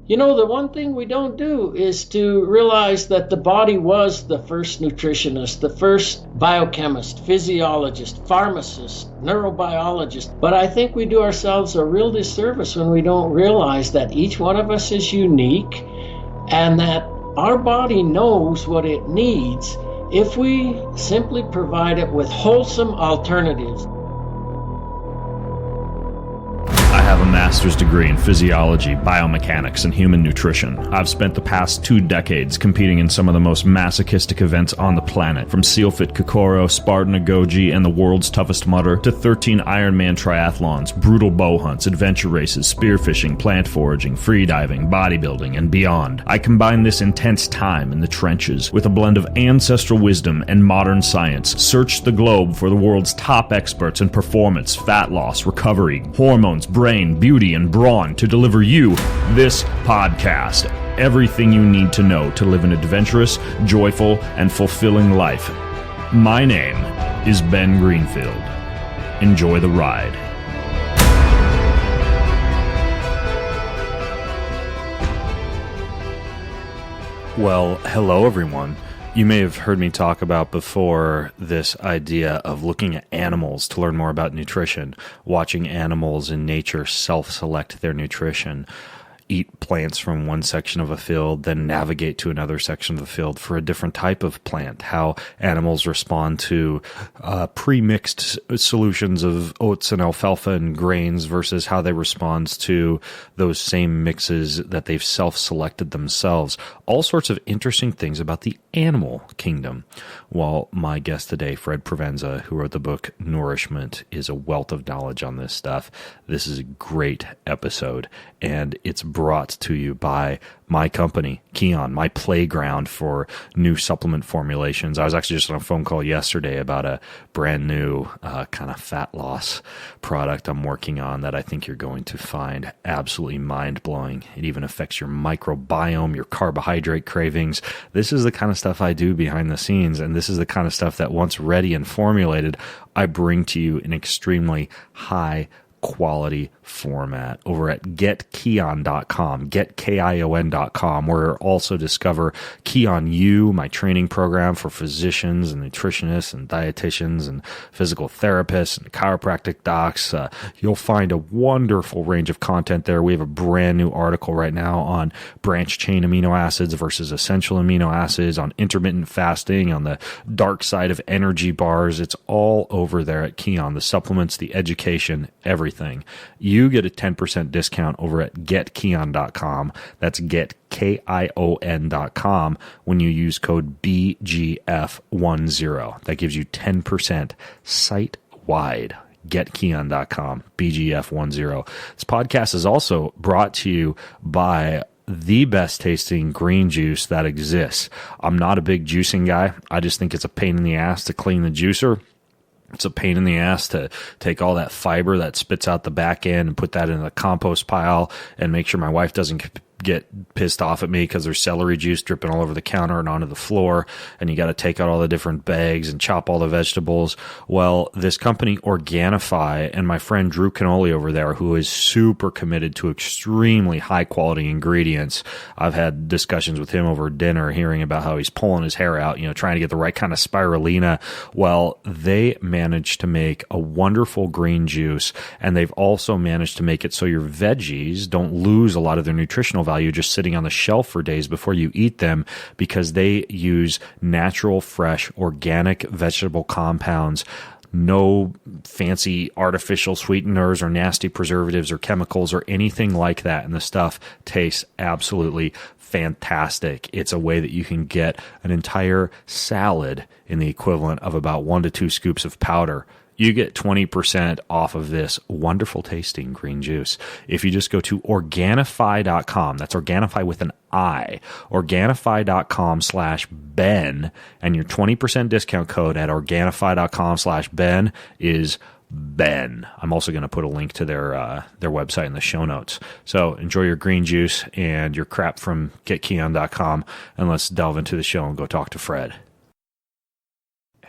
You know, the one thing we don't do is to realize that the body was the first nutritionist, the first biochemist, physiologist, pharmacist, neurobiologist. But I think we do ourselves a real disservice when we don't realize that each one of us is unique and that our body knows what it needs if we simply provide it with wholesome alternatives. I have a master's degree in physiology, biomechanics, and human nutrition. I've spent the past 2 decades competing in some of the most masochistic events on the planet, from SealFit Kokoro, Spartan Agoge, and the world's toughest mudder, to 13 Ironman triathlons, brutal bow hunts, adventure races, spearfishing, plant foraging, freediving, bodybuilding, and beyond. I combine this intense time in the trenches with a blend of ancestral wisdom and modern science, searched the globe for the world's top experts in performance, fat loss, recovery, hormones, brain, beauty, and brawn to deliver you this podcast. Everything you need to know to live an adventurous, joyful, and fulfilling life. My name is Ben Greenfield. Enjoy the ride. Well, hello everyone. You may have heard me talk about before this idea of looking at animals to learn more about nutrition, watching animals in nature self-select their nutrition, eat plants from one section of a field, then navigate to another section of the field for a different type of plant, how animals respond to pre-mixed solutions of oats and alfalfa and grains versus how they respond to those same mixes that they've self-selected themselves. All sorts of interesting things about the animal kingdom. While my guest today, Fred Provenza, who wrote the book Nourishment, is a wealth of knowledge on this stuff. This is a great episode, and it's brought to you by my company, Kion, my playground for new supplement formulations. I was actually just on a phone call yesterday about a brand new kind of fat loss product I'm working on that I think you're going to find absolutely mind-blowing. It even affects your microbiome, your carbohydrate cravings. This is the kind of stuff I do behind the scenes, and this is the kind of stuff that once ready and formulated, I bring to you in extremely high quality format over at getkion.com, getkion.com, where also discover Kion U, my training program for physicians and nutritionists and dietitians and physical therapists and chiropractic docs. You'll find a wonderful range of content there. We have a brand new article right now on branch chain amino acids versus essential amino acids, on intermittent fasting, on the dark side of energy bars. It's all over there at Kion, the supplements, the education, everything. You get a 10% discount over at getkion.com. That's getkion.com when you use code BGF10. That gives you 10% site-wide. Getkion.com, BGF10. This podcast is also brought to you by the best tasting green juice that exists. I'm not a big juicing guy. I just think it's a pain in the ass to clean the juicer. It's a pain in the ass to take all that fiber that spits out the back end and put that in the compost pile and make sure my wife doesn't get pissed off at me because there's celery juice dripping all over the counter and onto the floor, and you got to take out all the different bags and chop all the vegetables. Well, this company Organifi and my friend Drew Canoli over there, who is super committed to extremely high quality ingredients. I've had discussions with him over dinner, hearing about how he's pulling his hair out, trying to get the right kind of spirulina. Well, they managed to make a wonderful green juice, and they've also managed to make it so your veggies don't lose a lot of their nutritional value just sitting on the shelf for days before you eat them, because they use natural, fresh, organic vegetable compounds. No fancy artificial sweeteners or nasty preservatives or chemicals or anything like that. And the stuff tastes absolutely fantastic. It's a way that you can get an entire salad in the equivalent of about 1 to 2 scoops of powder. You get 20% off of this wonderful tasting green juice if you just go to Organifi.com. That's Organifi with an I. Organifi.com/Ben, and your 20% discount code at Organifi.com/Ben is Ben. I'm also going to put a link to their website in the show notes. So enjoy your green juice and your crap from GetKeon.com, and let's delve into the show and go talk to Fred.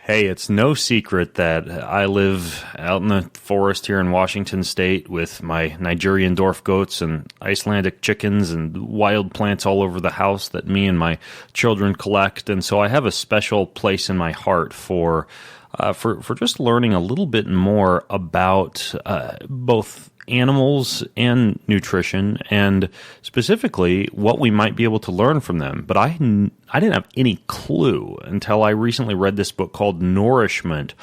Hey, it's no secret that I live out in the forest here in Washington State with my Nigerian dwarf goats and Icelandic chickens and wild plants all over the house that me and my children collect. And so I have a special place in my heart for just learning a little bit more about both animals and nutrition, and specifically what we might be able to learn from them. But I didn't have any clue until I recently read this book called Nourishment,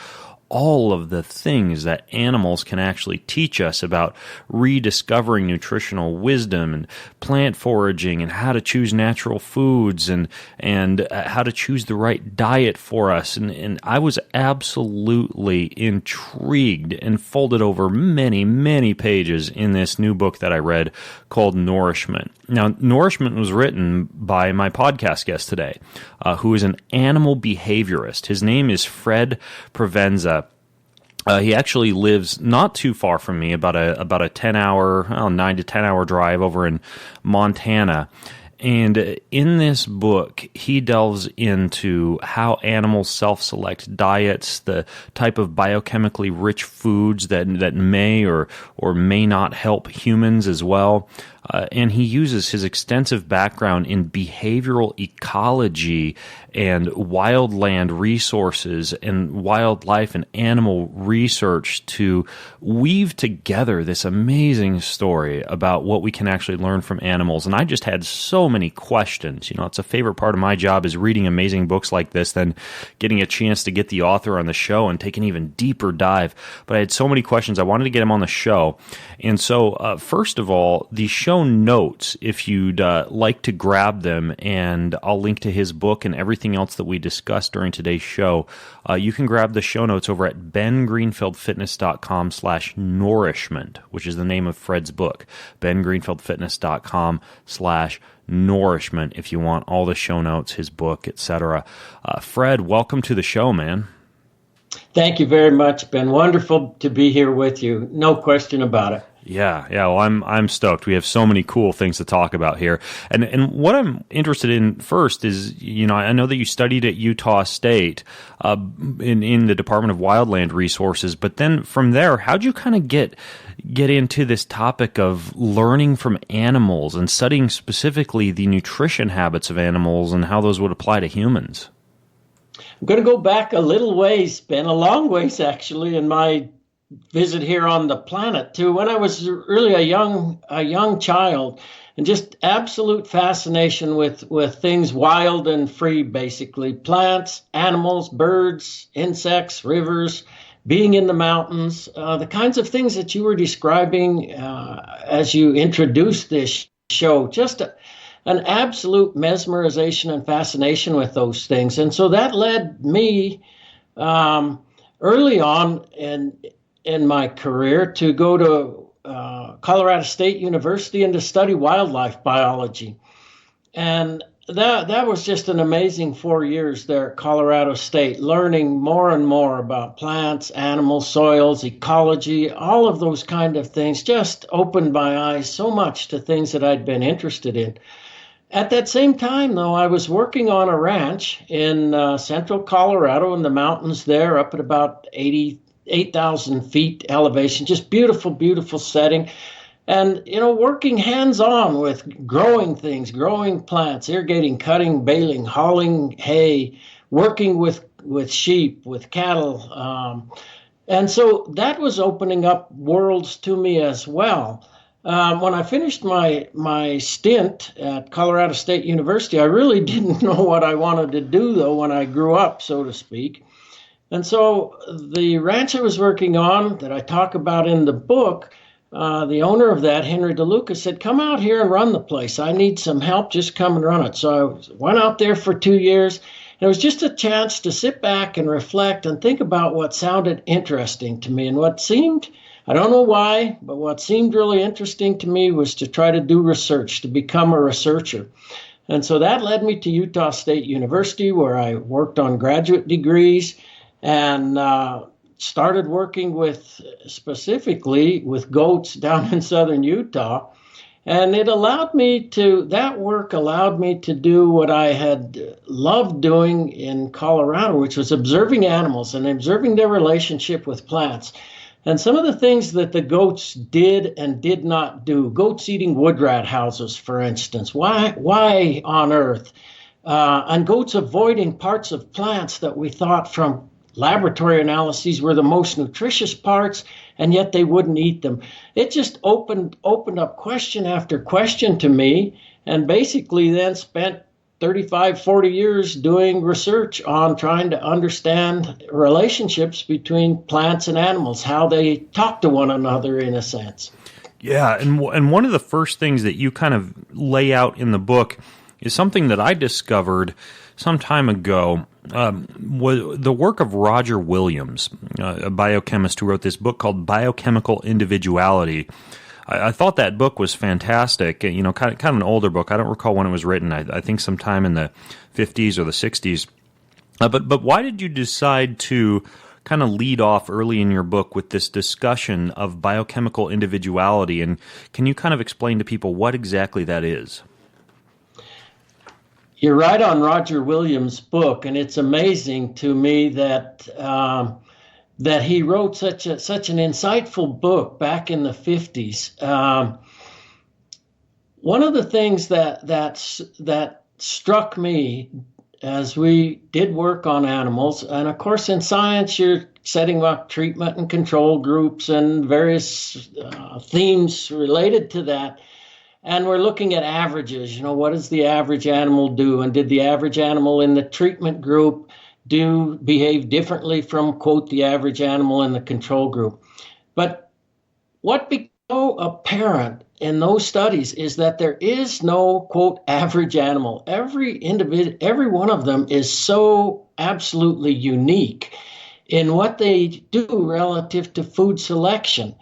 all of the things that animals can actually teach us about rediscovering nutritional wisdom and plant foraging and how to choose natural foods and how to choose the right diet for us. And I was absolutely intrigued and folded over many, many pages in this new book that I read called Nourishment. Now, Nourishment was written by my podcast guest today, who is an animal behaviorist. His name is Fred Provenza. He actually lives not too far from me, about a 9 to 10 hour drive over in Montana. And in this book, he delves into how animals self-select diets, the type of biochemically rich foods that may or may not help humans as well. And he uses his extensive background in behavioral ecology and wildland resources and wildlife and animal research to weave together this amazing story about what we can actually learn from animals. And I just had so many questions. You know, it's a favorite part of my job is reading amazing books like this, then getting a chance to get the author on the show and take an even deeper dive. But I had so many questions. I wanted to get him on the show. And so, first of all, the show notes, if you'd like to grab them, and I'll link to his book and everything else that we discussed during today's show, you can grab the show notes over at bengreenfieldfitness.com/nourishment, which is the name of Fred's book, bengreenfieldfitness.com/nourishment, if you want all the show notes, his book, etc. Fred, welcome to the show, man. Thank you very much, Ben. Wonderful to be here with you. No question about it. Yeah. Well, I'm stoked. We have so many cool things to talk about here. And what I'm interested in first is, you know, I know that you studied at Utah State in the Department of Wildland Resources, but then from there, how'd you kind of get into this topic of learning from animals and studying specifically the nutrition habits of animals and how those would apply to humans? I'm going to go back a little ways, Ben, a long ways actually, in my visit here on the planet to when I was really a young child, and just absolute fascination with things wild and free, basically plants, animals, birds, insects, rivers, being in the mountains, the kinds of things that you were describing as you introduced this show, just an absolute mesmerization and fascination with those things. And so that led me early on in my career to go to Colorado State University and to study wildlife biology. And that was just an amazing 4 years there at Colorado State, learning more and more about plants, animals, soils, ecology, all of those kind of things. Just opened my eyes so much to things that I'd been interested in. At that same time, though, I was working on a ranch in central Colorado in the mountains there, up at about 8,000 feet elevation, just beautiful, beautiful setting. And, you know, working hands-on with growing things, growing plants, irrigating, cutting, baling, hauling hay, working with sheep, with cattle. And so that was opening up worlds to me as well. When I finished my stint at Colorado State University, I really didn't know what I wanted to do, though, when I grew up, so to speak. And so the ranch I was working on that I talk about in the book, the owner of that, Henry DeLuca, said, come out here and run the place. I need some help. Just come and run it. So I went out there for 2 years. And it was just a chance to sit back and reflect and think about what sounded interesting to me. And what seemed, I don't know why, but what seemed really interesting to me was to try to do research, to become a researcher. And so that led me to Utah State University, where I worked on graduate degrees and started working specifically with goats down in southern Utah. And that work allowed me to do what I had loved doing in Colorado, which was observing animals and observing their relationship with plants. And some of the things that the goats did and did not do, goats eating wood rat houses, for instance, why on earth? And goats avoiding parts of plants that we thought from laboratory analyses were the most nutritious parts, and yet they wouldn't eat them. It just opened up question after question to me, and basically then spent 35, 40 years doing research on trying to understand relationships between plants and animals, how they talk to one another in a sense. Yeah, and one of the first things that you kind of lay out in the book is something that I discovered some time ago, was the work of Roger Williams, a biochemist who wrote this book called Biochemical Individuality. I thought that book was fantastic. Kind of an older book. I don't recall when it was written. I think sometime in the 50s or the 60s. But why did you decide to kind of lead off early in your book with this discussion of biochemical individuality? And can you kind of explain to people what exactly that is? You're right on Roger Williams' book, and it's amazing to me that he wrote such an insightful book back in the 50s. One of the things that struck me as we did work on animals, and of course in science you're setting up treatment and control groups and various themes related to that. And we're looking at averages. What does the average animal do? And did the average animal in the treatment group behave differently from, quote, the average animal in the control group? But what became apparent in those studies is that there is no, quote, average animal. Every one of them is so absolutely unique in what they do relative to food selection.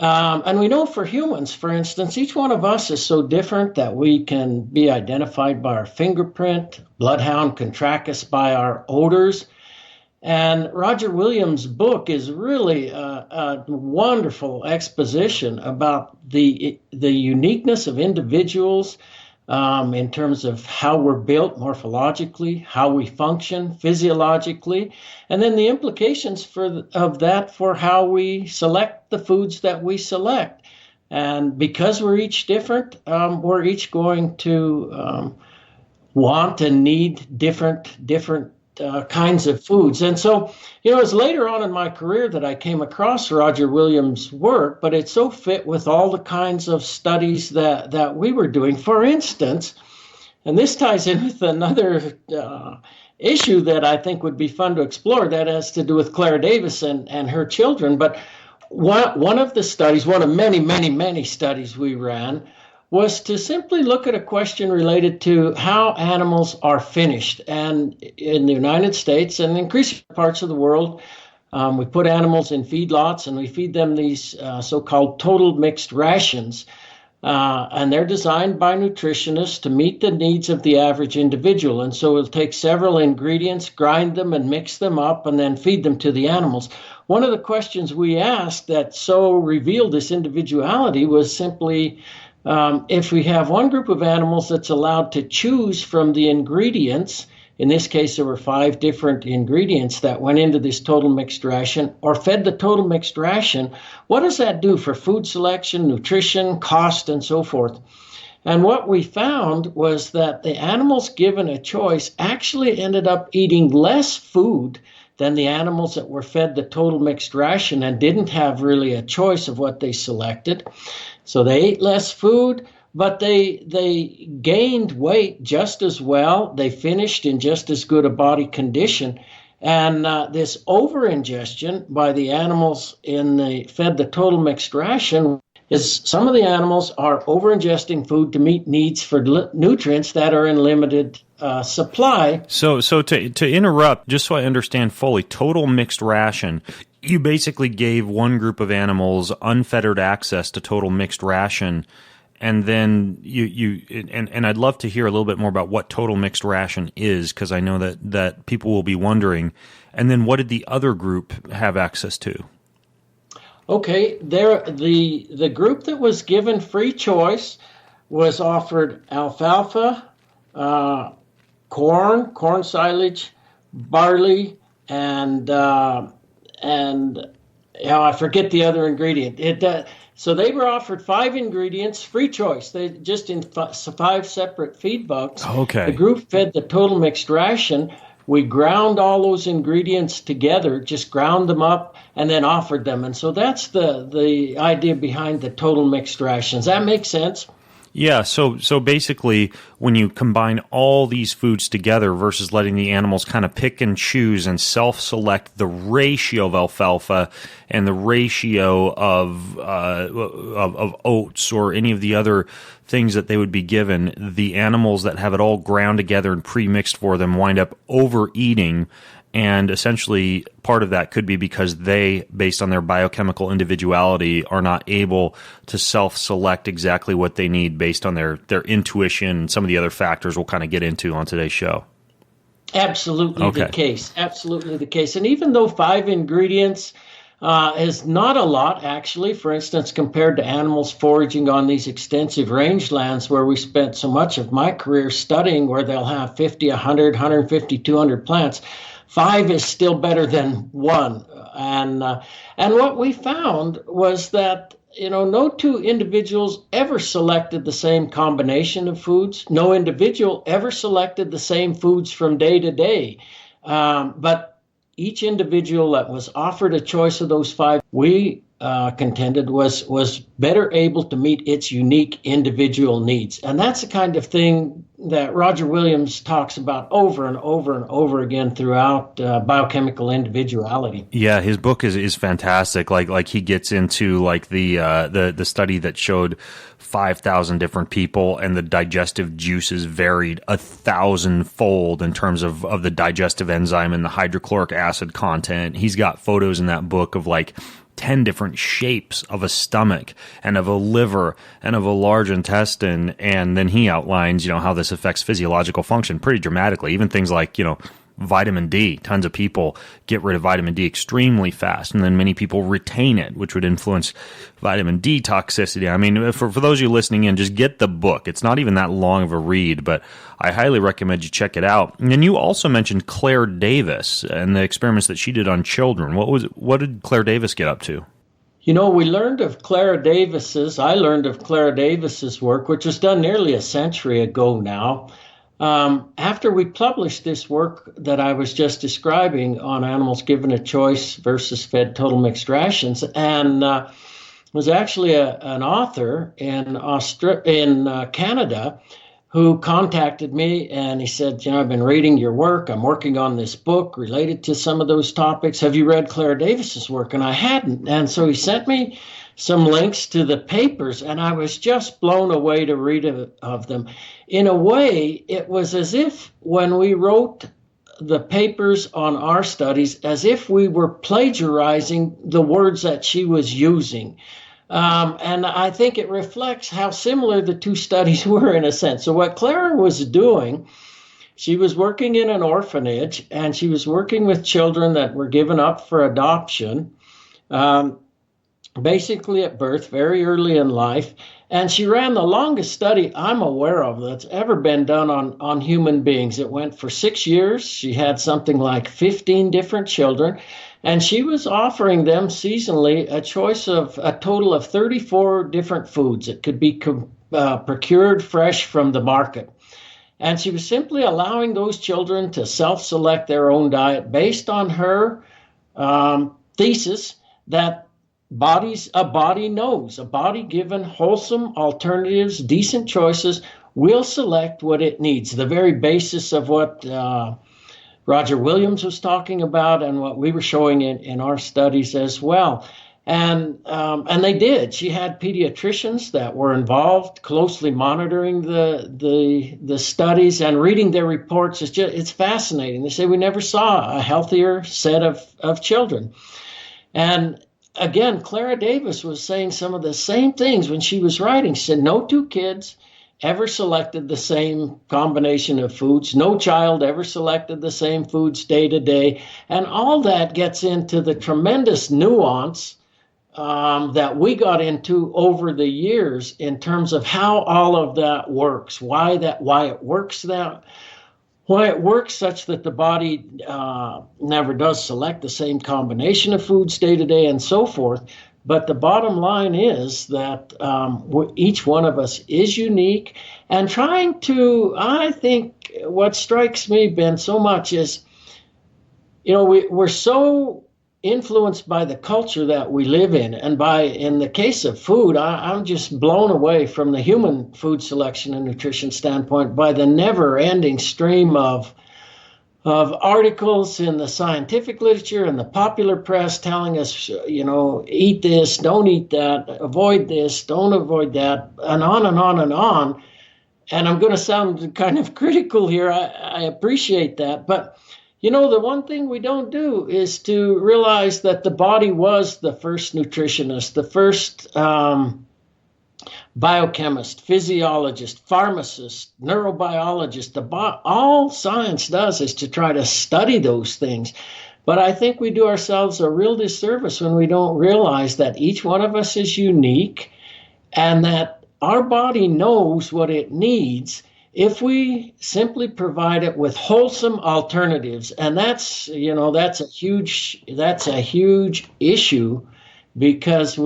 And we know for humans, for instance, each one of us is so different that we can be identified by our fingerprint. Bloodhound can track us by our odors. And Roger Williams' book is really a wonderful exposition about the uniqueness of individuals in terms of how we're built morphologically, how we function physiologically, and then the implications of that for how we select the foods that we select. And because we're each different, we're each going to want and need different kinds of foods. And so, it was later on in my career that I came across Roger Williams' work, but it so fit with all the kinds of studies that we were doing. For instance, and this ties in with another issue that I think would be fun to explore, that has to do with Clara Davis and her children. But one of the studies, one of many, many, many studies we ran, was to simply look at a question related to how animals are finished. And in the United States and increasing parts of the world, we put animals in feedlots and we feed them these so-called total mixed rations. And they're designed by nutritionists to meet the needs of the average individual. And so we'll take several ingredients, grind them and mix them up, and then feed them to the animals. One of the questions we asked that so revealed this individuality was simply, if we have one group of animals that's allowed to choose from the ingredients, in this case there were 5 different ingredients that went into this total mixed ration, or fed the total mixed ration, what does that do for food selection, nutrition, cost, and so forth? And what we found was that the animals given a choice actually ended up eating less food than the animals that were fed the total mixed ration and didn't have really a choice of what they selected. So they ate less food, but they gained weight just as well. They finished in just as good a body condition. And this over-ingestion by the animals fed the total mixed ration is some of the animals are over-ingesting food to meet needs for nutrients that are in limited supply. So to interrupt, just so I understand fully, total mixed ration, you basically gave one group of animals unfettered access to total mixed ration, and then and I'd love to hear a little bit more about what total mixed ration is, because I know that people will be wondering. And then what did the other group have access to? Okay, the group that was given free choice was offered alfalfa, corn silage, barley, and I forget the other ingredient. So they were offered 5 ingredients, free choice. They just in 5 separate feed bucks. Okay. The group fed the total mixed ration. We ground all those ingredients together, just ground them up, and then offered them. And so that's the idea behind the total mixed rations. That makes sense? Yeah, so basically, when you combine all these foods together versus letting the animals kind of pick and choose and self-select the ratio of alfalfa and the ratio of oats or any of the other things that they would be given, the animals that have it all ground together and pre-mixed for them wind up overeating. And essentially, part of that could be because they, based on their biochemical individuality, are not able to self-select exactly what they need based on their intuition and some of the other factors we'll kind of get into on today's show. Absolutely the case. Absolutely the case. And even though 5 ingredients is not a lot, actually, for instance, compared to animals foraging on these extensive rangelands where we spent so much of my career studying, where they'll have 50, 100, 150, 200 plants, 5 is still better than 1. And what we found was that, no 2 individuals ever selected the same combination of foods. No individual ever selected the same foods from day to day. But each individual that was offered a choice of those 5, we contended was better able to meet its unique individual needs. And that's the kind of thing that Roger Williams talks about over and over and over again throughout Biochemical Individuality. Yeah, his book is fantastic. Like he gets into like the study that showed 5,000 different people and the digestive juices varied 1,000-fold in terms of the digestive enzyme and the hydrochloric acid content. He's got photos in that book of like 10 different shapes of a stomach and of a liver and of a large intestine. And then he outlines, how this affects physiological function pretty dramatically. Even things like, vitamin D. Tons of people get rid of vitamin D extremely fast, and then many people retain it, which would influence vitamin D toxicity. I mean, for those of you listening in, just get the book. It's not even that long of a read, but I highly recommend you check it out. And then you also mentioned Clara Davis and the experiments that she did on children. What did Clara Davis get up to? I learned of Clara Davis's work, which was done nearly a century ago now. After we published this work that I was just describing on animals given a choice versus fed total mixed rations, and was actually an author in Canada who contacted me, and he said, I've been reading your work. I'm working on this book related to some of those topics. Have you read Clara Davis's work? And I hadn't. And so he sent me some links to the papers, and I was just blown away to read of them. In a way, it was as if when we wrote the papers on our studies, as if we were plagiarizing the words that she was using. And I think it reflects how similar the 2 studies were in a sense. So what Clara was doing, she was working in an orphanage, and she was working with children that were given up for adoption, basically at birth, very early in life. And she ran the longest study I'm aware of that's ever been done on human beings. It went for 6 years. She had something like 15 different children, and she was offering them seasonally a choice of a total of 34 different foods that could be procured fresh from the market. And she was simply allowing those children to self-select their own diet based on her thesis that a body knows. A body given wholesome alternatives, decent choices, will select what it needs. The very basis of what Roger Williams was talking about and what we were showing in our studies as well. And they did. She had pediatricians that were involved, closely monitoring the studies and reading their reports. It's fascinating. They say we never saw a healthier set of children. And again, Clara Davis was saying some of the same things when she was writing. She said no 2 kids ever selected the same combination of foods. No child ever selected the same foods day to day. And all that gets into the tremendous nuance that we got into over the years in terms of how all of that works, why it works such that the body never does select the same combination of foods day to day and so forth. But the bottom line is that each one of us is unique, and I think what strikes me, Ben, so much is, we're so influenced by the culture that we live in, and in the case of food, I'm just blown away from the human food selection and nutrition standpoint by the never-ending stream of articles in the scientific literature and the popular press telling us, eat this, don't eat that, avoid this, don't avoid that, and on and on and on. And I'm going to sound kind of critical here. I appreciate that. But, the one thing we don't do is to realize that the body was the first nutritionist, the first biochemist, physiologist, pharmacist, neurobiologist. All science does is to try to study those things. But I think we do ourselves a real disservice when we don't realize that each one of us is unique and that our body knows what it needs if we simply provide it with wholesome alternatives. And that's a huge issue, because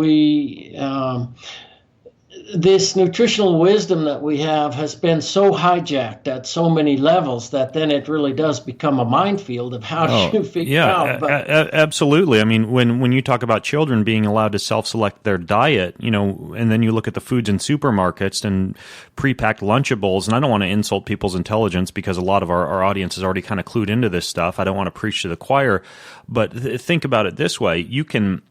this nutritional wisdom that we have has been so hijacked at so many levels that then it really does become a minefield of how to figure out. But absolutely. I mean, when you talk about children being allowed to self-select their diet, and then you look at the foods in supermarkets and pre-packed Lunchables, and I don't want to insult people's intelligence because a lot of our audience is already kind of clued into this stuff. I don't want to preach to the choir, but think about it this way. You can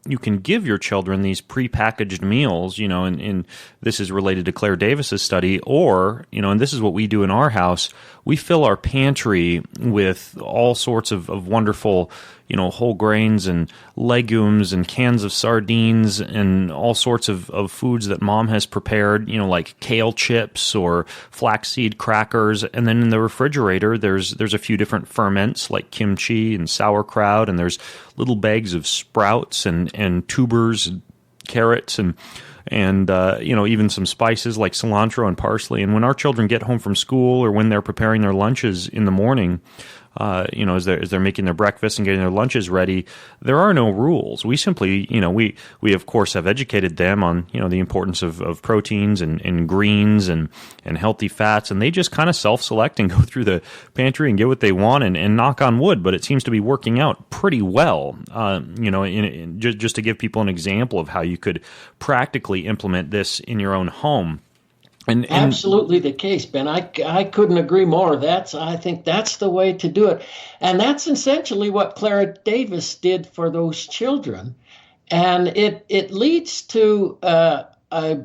give your children these pre-packaged meals, and this is related to Clara Davis's study, or, and this is what we do in our house. We fill our pantry with all sorts of wonderful, whole grains and legumes and cans of sardines and all sorts of foods that mom has prepared, like kale chips or flaxseed crackers. And then in the refrigerator, there's a few different ferments like kimchi and sauerkraut, and there's little bags of sprouts and tubers, and carrots, and even some spices like cilantro and parsley. And when our children get home from school, or when they're preparing their lunches in the morning, as they're making their breakfast and getting their lunches ready, there are no rules. We simply, we of course have educated them on, the importance of proteins and greens and healthy fats, and they just kind of self-select and go through the pantry and get what they want, and knock on wood, but it seems to be working out pretty well. Just to give people an example of how you could practically implement this in your own home. And absolutely the case, Ben. I couldn't agree more. I think that's the way to do it. And that's essentially what Clara Davis did for those children. And it leads to a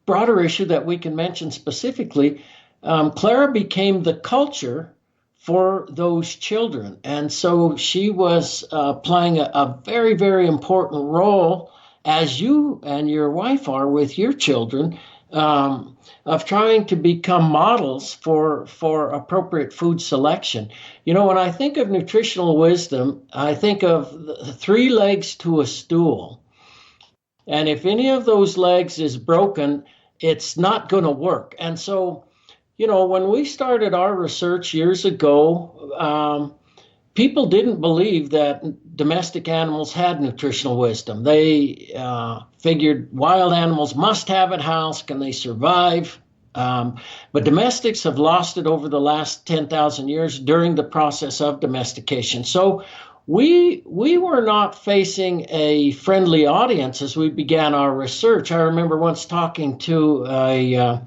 broader issue that we can mention specifically. Clara became the culture for those children. And so she was playing a very, very important role, as you and your wife are with your children, of trying to become models for appropriate food selection. When I think of nutritional wisdom, I think of the 3 legs to a stool. And if any of those legs is broken, it's not going to work. And so, when we started our research years ago, people didn't believe that domestic animals had nutritional wisdom. They figured wild animals must have it. How else can they survive? But domestics have lost it over the last 10,000 years during the process of domestication. So we were not facing a friendly audience as we began our research. I remember once talking to a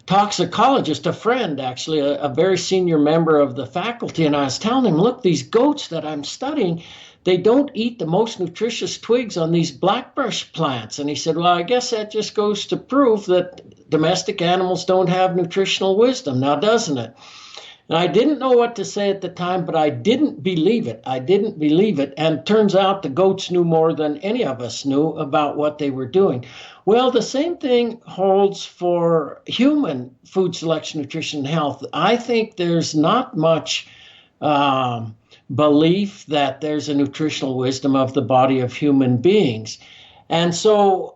toxicologist, a friend actually, a very senior member of the faculty, and I was telling him, look, these goats that I'm studying, they don't eat the most nutritious twigs on these blackbrush plants. And he said, well, I guess that just goes to prove that domestic animals don't have nutritional wisdom, now doesn't it? And I didn't know what to say at the time, but I didn't believe it. And it turns out the goats knew more than any of us knew about what they were doing. Well, the same thing holds for human food selection, nutrition, and health. I think there's not much belief that there's a nutritional wisdom of the body of human beings. And so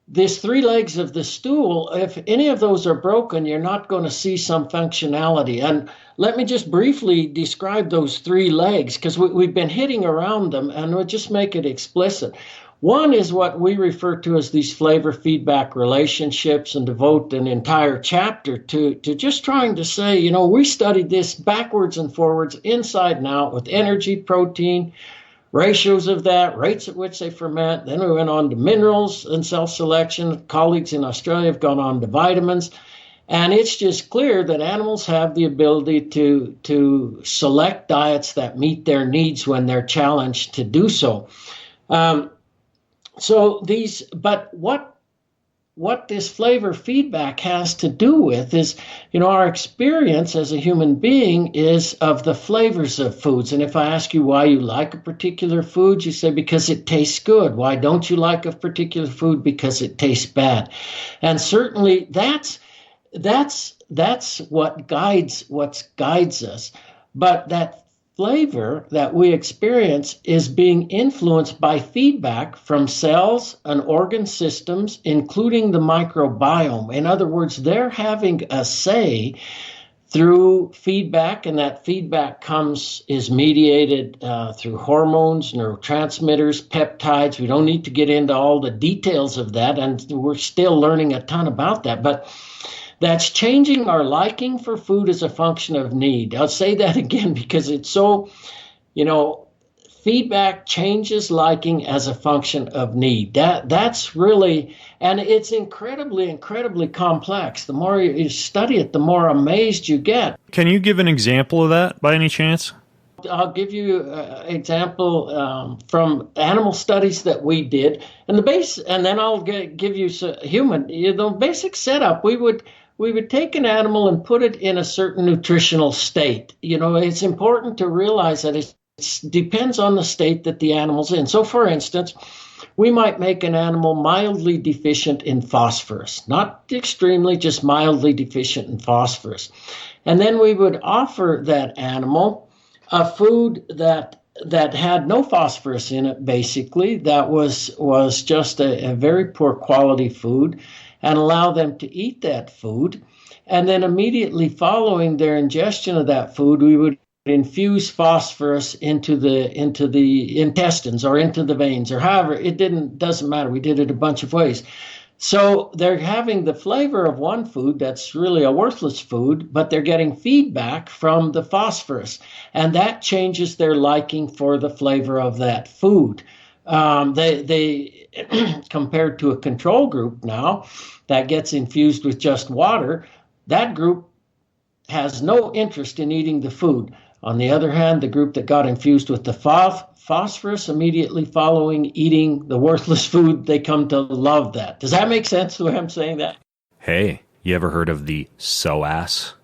these three legs of the stool, if any of those are broken, you're not going to see some functionality. And let me just briefly describe those three legs, because we've been hitting around them, and we'll just make it explicit. One is what we refer to as these flavor feedback relationships, and devote an entire chapter to just trying to say, you know, we studied this backwards and forwards, inside and out, with energy, protein, ratios of that, rates at which they ferment. Then we went on to minerals and self-selection. Colleagues in Australia have gone on to vitamins. And it's just clear that animals have the ability to select diets that meet their needs when they're challenged to do so. But what this flavor feedback has to do with is, you know, our experience as a human being is of the flavors of foods. And if I ask you why you like a particular food, you say because it tastes good. Why don't you like a particular food? Because it tastes bad. And certainly that's what guides us. But that flavor that we experience is being influenced by feedback from cells and organ systems, including the microbiome. In other words, they're having a say through feedback, and that feedback is mediated through hormones, neurotransmitters, peptides. We don't need to get into all the details of that, and we're still learning a ton about that. But that's changing our liking for food as a function of need. I'll say that again because it's so, you know, feedback changes liking as a function of need. That's really, and it's incredibly, incredibly complex. The more you study it, the more amazed you get. Can you give an example of that by any chance? I'll give you an example from animal studies that we did, and then I'll give you human. The basic setup, we would take an animal and put it in a certain nutritional state. You know, it's important to realize that it depends on the state that the animal's in. So, for instance, we might make an animal mildly deficient in phosphorus, not extremely, just mildly deficient in phosphorus. And then we would offer that animal a food that had no phosphorus in it, basically, that was just a very poor quality food, and allow them to eat that food. And then immediately following their ingestion of that food, we would infuse phosphorus into the intestines or into the veins, or however, doesn't matter. We did it a bunch of ways. So they're having the flavor of one food that's really a worthless food, but they're getting feedback from the phosphorus, and that changes their liking for the flavor of that food. They compared to a control group now that gets infused with just water, that group has no interest in eating the food. On the other hand, the group that got infused with the phosphorus immediately following eating the worthless food, they come to love that. Does that make sense the way I'm saying that? Hey, you ever heard of the psoas?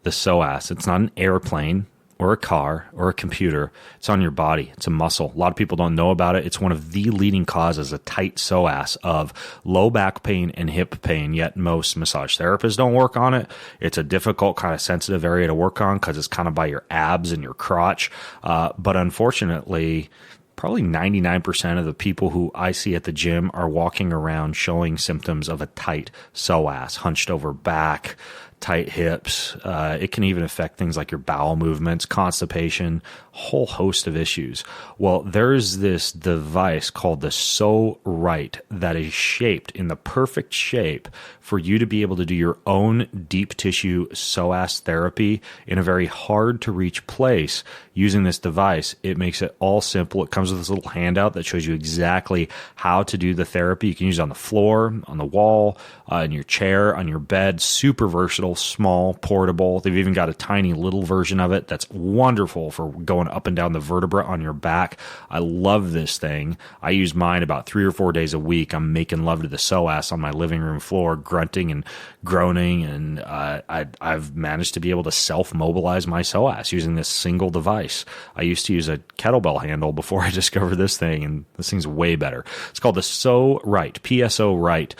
The psoas, it's not an airplane or a car or a computer. It's on your body. It's a muscle. A lot of people don't know about it. It's one of the leading causes, a tight psoas, of low back pain and hip pain, yet most massage therapists don't work on it. It's a difficult, kind of sensitive area to work on because it's kind of by your abs and your crotch. But unfortunately, probably 99% of the people who I see at the gym are walking around showing symptoms of a tight psoas, hunched over back, tight hips. It can even affect things like your bowel movements, constipation, a whole host of issues. Well, there's this device called the So Right that is shaped in the perfect shape for you to be able to do your own deep tissue psoas therapy in a very hard to reach place using this device. It makes it all simple. It comes with this little handout that shows you exactly how to do the therapy. You can use it on the floor, on the wall, in your chair, on your bed. Super versatile, small, portable. They've even got a tiny little version of it that's wonderful for going up and down the vertebra on your back. I love this thing. I use mine about 3 or 4 days a week. I'm making love to the psoas on my living room floor, grunting and groaning, and I've managed to be able to self-mobilize my psoas using this single device. I used to use a kettlebell handle before I discovered this thing, and this thing's way better. It's called the So Right, PSO Right.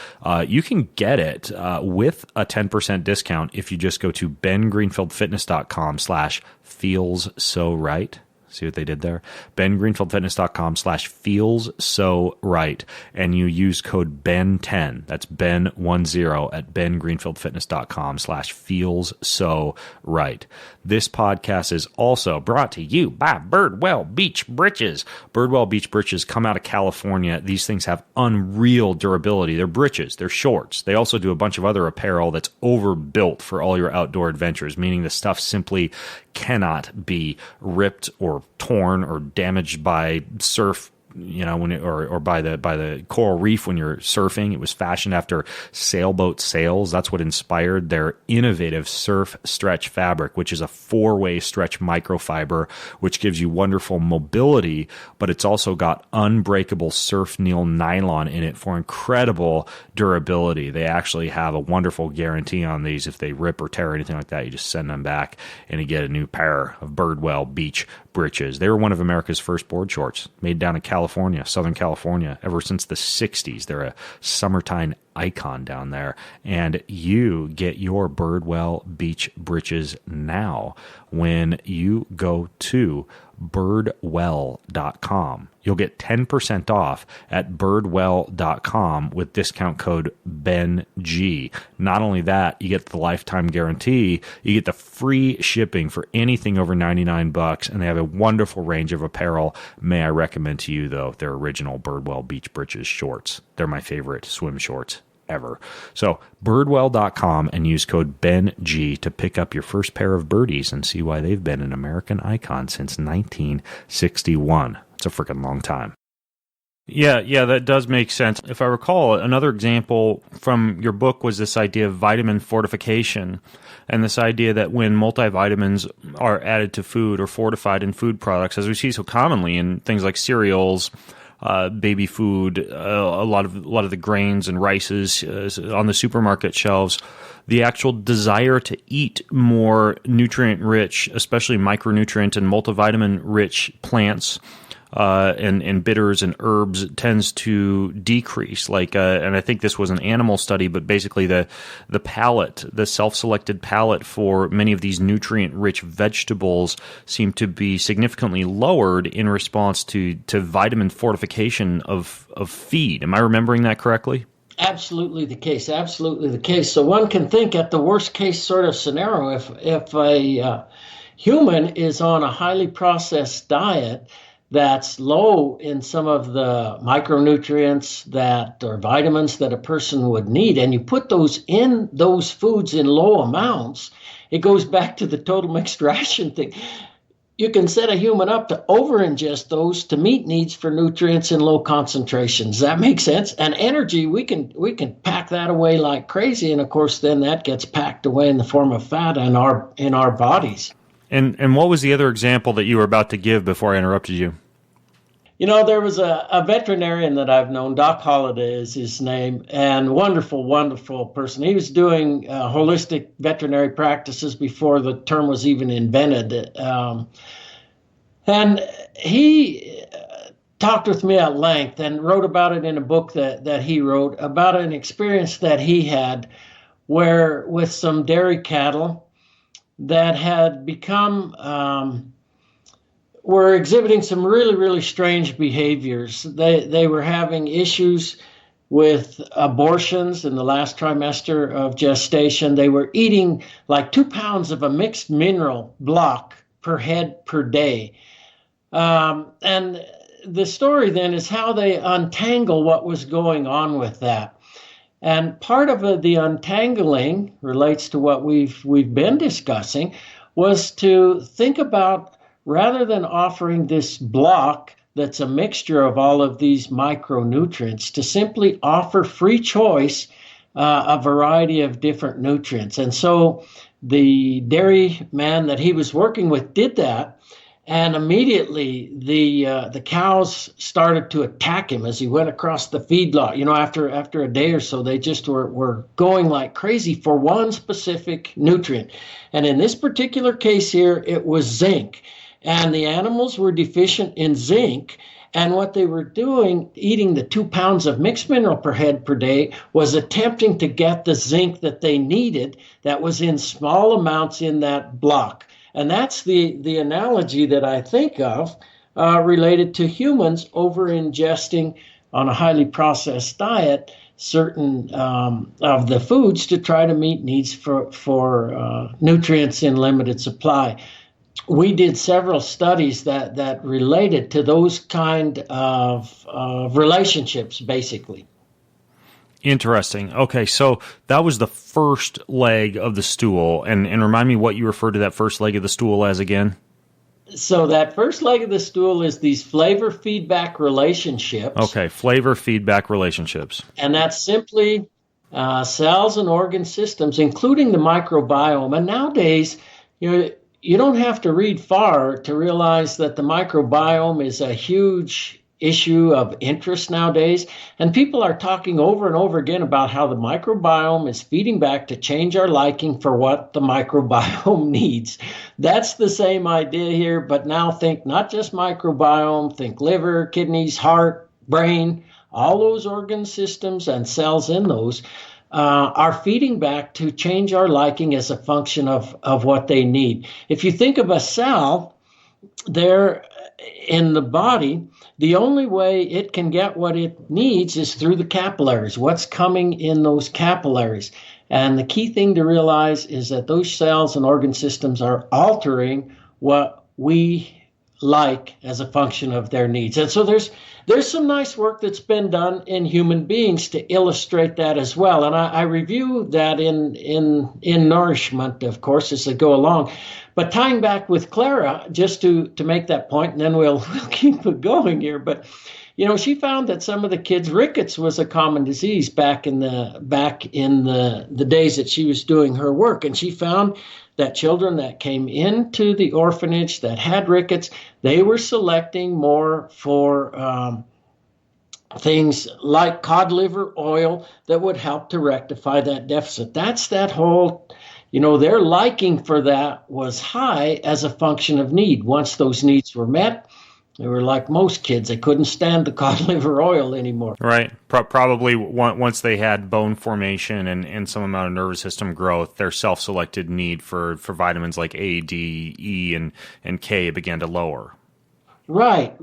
You can get it with a 10% discount if you just go to bengreenfieldfitness.com/feelssorright. See what they did there? bengreenfieldfitness.com/feels-so-right. And you use code BEN10. That's BEN10 at bengreenfieldfitness.com/feels-so-right. This podcast is also brought to you by Birdwell Beach Breeches. Birdwell Beach Breeches come out of California. These things have unreal durability. They're breeches. They're shorts. They also do a bunch of other apparel that's overbuilt for all your outdoor adventures, meaning the stuff simply cannot be ripped or torn or damaged by surf, or by the coral reef when you're surfing. It was fashioned after sailboat sails. That's what inspired their innovative surf stretch fabric, which is a 4-way stretch microfiber, which gives you wonderful mobility, but it's also got unbreakable surf nil nylon in it for incredible durability. They actually have a wonderful guarantee on these. If they rip or tear or anything like that, you just send them back and you get a new pair of Birdwell Beach breeches. They were one of America's first board shorts, made down in California, Southern California, ever since the 60s. They're a summertime icon down there. And you get your Birdwell Beach breeches now when you go to birdwell.com. You'll get 10% off at birdwell.com with discount code BENG. Not only that, you get the lifetime guarantee, you get the free shipping for anything over $99, and they have a wonderful range of apparel. May I recommend to you, though, their original Birdwell Beach Breeches shorts. They're my favorite swim shorts ever. So birdwell.com and use code BENG to pick up your first pair of birdies and see why they've been an American icon since 1961. It's a freaking long time. Yeah, that does make sense. If I recall, another example from your book was this idea of vitamin fortification, and this idea that when multivitamins are added to food or fortified in food products, as we see so commonly in things like cereals, baby food, a lot of the grains and rices on the supermarket shelves, the actual desire to eat more nutrient-rich, especially micronutrient and multivitamin-rich plants and bitters and herbs tends to decrease. And I think this was an animal study, but basically the palate, the self-selected palate for many of these nutrient-rich vegetables seem to be significantly lowered in response to vitamin fortification of feed. Am I remembering that correctly? Absolutely the case. Absolutely the case. So one can think at the worst case sort of scenario, if a human is on a highly processed diet that's low in some of the micronutrients or vitamins that a person would need, and you put those in those foods in low amounts, it goes back to the total mixed ration thing. You can set a human up to over-ingest those to meet needs for nutrients in low concentrations. That makes sense. And energy, we can pack that away like crazy, and of course then that gets packed away in the form of fat in our bodies. And what was the other example that you were about to give before I interrupted you? There was a veterinarian that I've known, Doc Holliday is his name, and wonderful, wonderful person. He was doing holistic veterinary practices before the term was even invented. And he talked with me at length and wrote about it in a book that he wrote about an experience that he had where with some dairy cattle that had become were exhibiting some really, really strange behaviors. They were having issues with abortions in the last trimester of gestation. They were eating like 2 pounds of a mixed mineral block per head per day. And the story then is how they untangle what was going on with that. And part of the untangling relates to what we've been discussing, was to think about, rather than offering this block that's a mixture of all of these micronutrients, to simply offer free choice a variety of different nutrients. And so the dairy man that he was working with did that, and immediately the cows started to attack him as he went across the feedlot. After a day or so, they just were going like crazy for one specific nutrient. And in this particular case here, it was zinc. And the animals were deficient in zinc. And what they were doing, eating the 2 pounds of mixed mineral per head per day, was attempting to get the zinc that they needed that was in small amounts in that block. And that's the analogy that I think of related to humans over-ingesting on a highly processed diet certain of the foods to try to meet needs for nutrients in limited supply. We did several studies that related to those kind of relationships, basically. Interesting. Okay, so that was the first leg of the stool. And remind me what you referred to that first leg of the stool as again? So that first leg of the stool is these flavor feedback relationships. Okay, flavor feedback relationships. And that's simply cells and organ systems, including the microbiome. And nowadays, you don't have to read far to realize that the microbiome is a huge issue of interest nowadays. And people are talking over and over again about how the microbiome is feeding back to change our liking for what the microbiome needs. That's the same idea here, but now think not just microbiome, think liver, kidneys, heart, brain, all those organ systems and cells in those are feeding back to change our liking as a function of what they need. If you think of a cell, there in the body, the only way it can get what it needs is through the capillaries, what's coming in those capillaries. And the key thing to realize is that those cells and organ systems are altering what we like as a function of their needs. And so there's some nice work that's been done in human beings to illustrate that as well. And I review that in Nourishment, of course, as they go along. But tying back with Clara, just to make that point, and then we'll keep it going here. But she found that some of the kids, rickets was a common disease back in the days that she was doing her work, and she found that children that came into the orphanage that had rickets, they were selecting more for things like cod liver oil that would help to rectify that deficit. That's that whole, their liking for that was high as a function of need. Once those needs were met, they were like most kids. They couldn't stand the cod liver oil anymore. Right. Probably once they had bone formation and some amount of nervous system growth, their self-selected need for vitamins like A, D, E, and K began to lower. Right.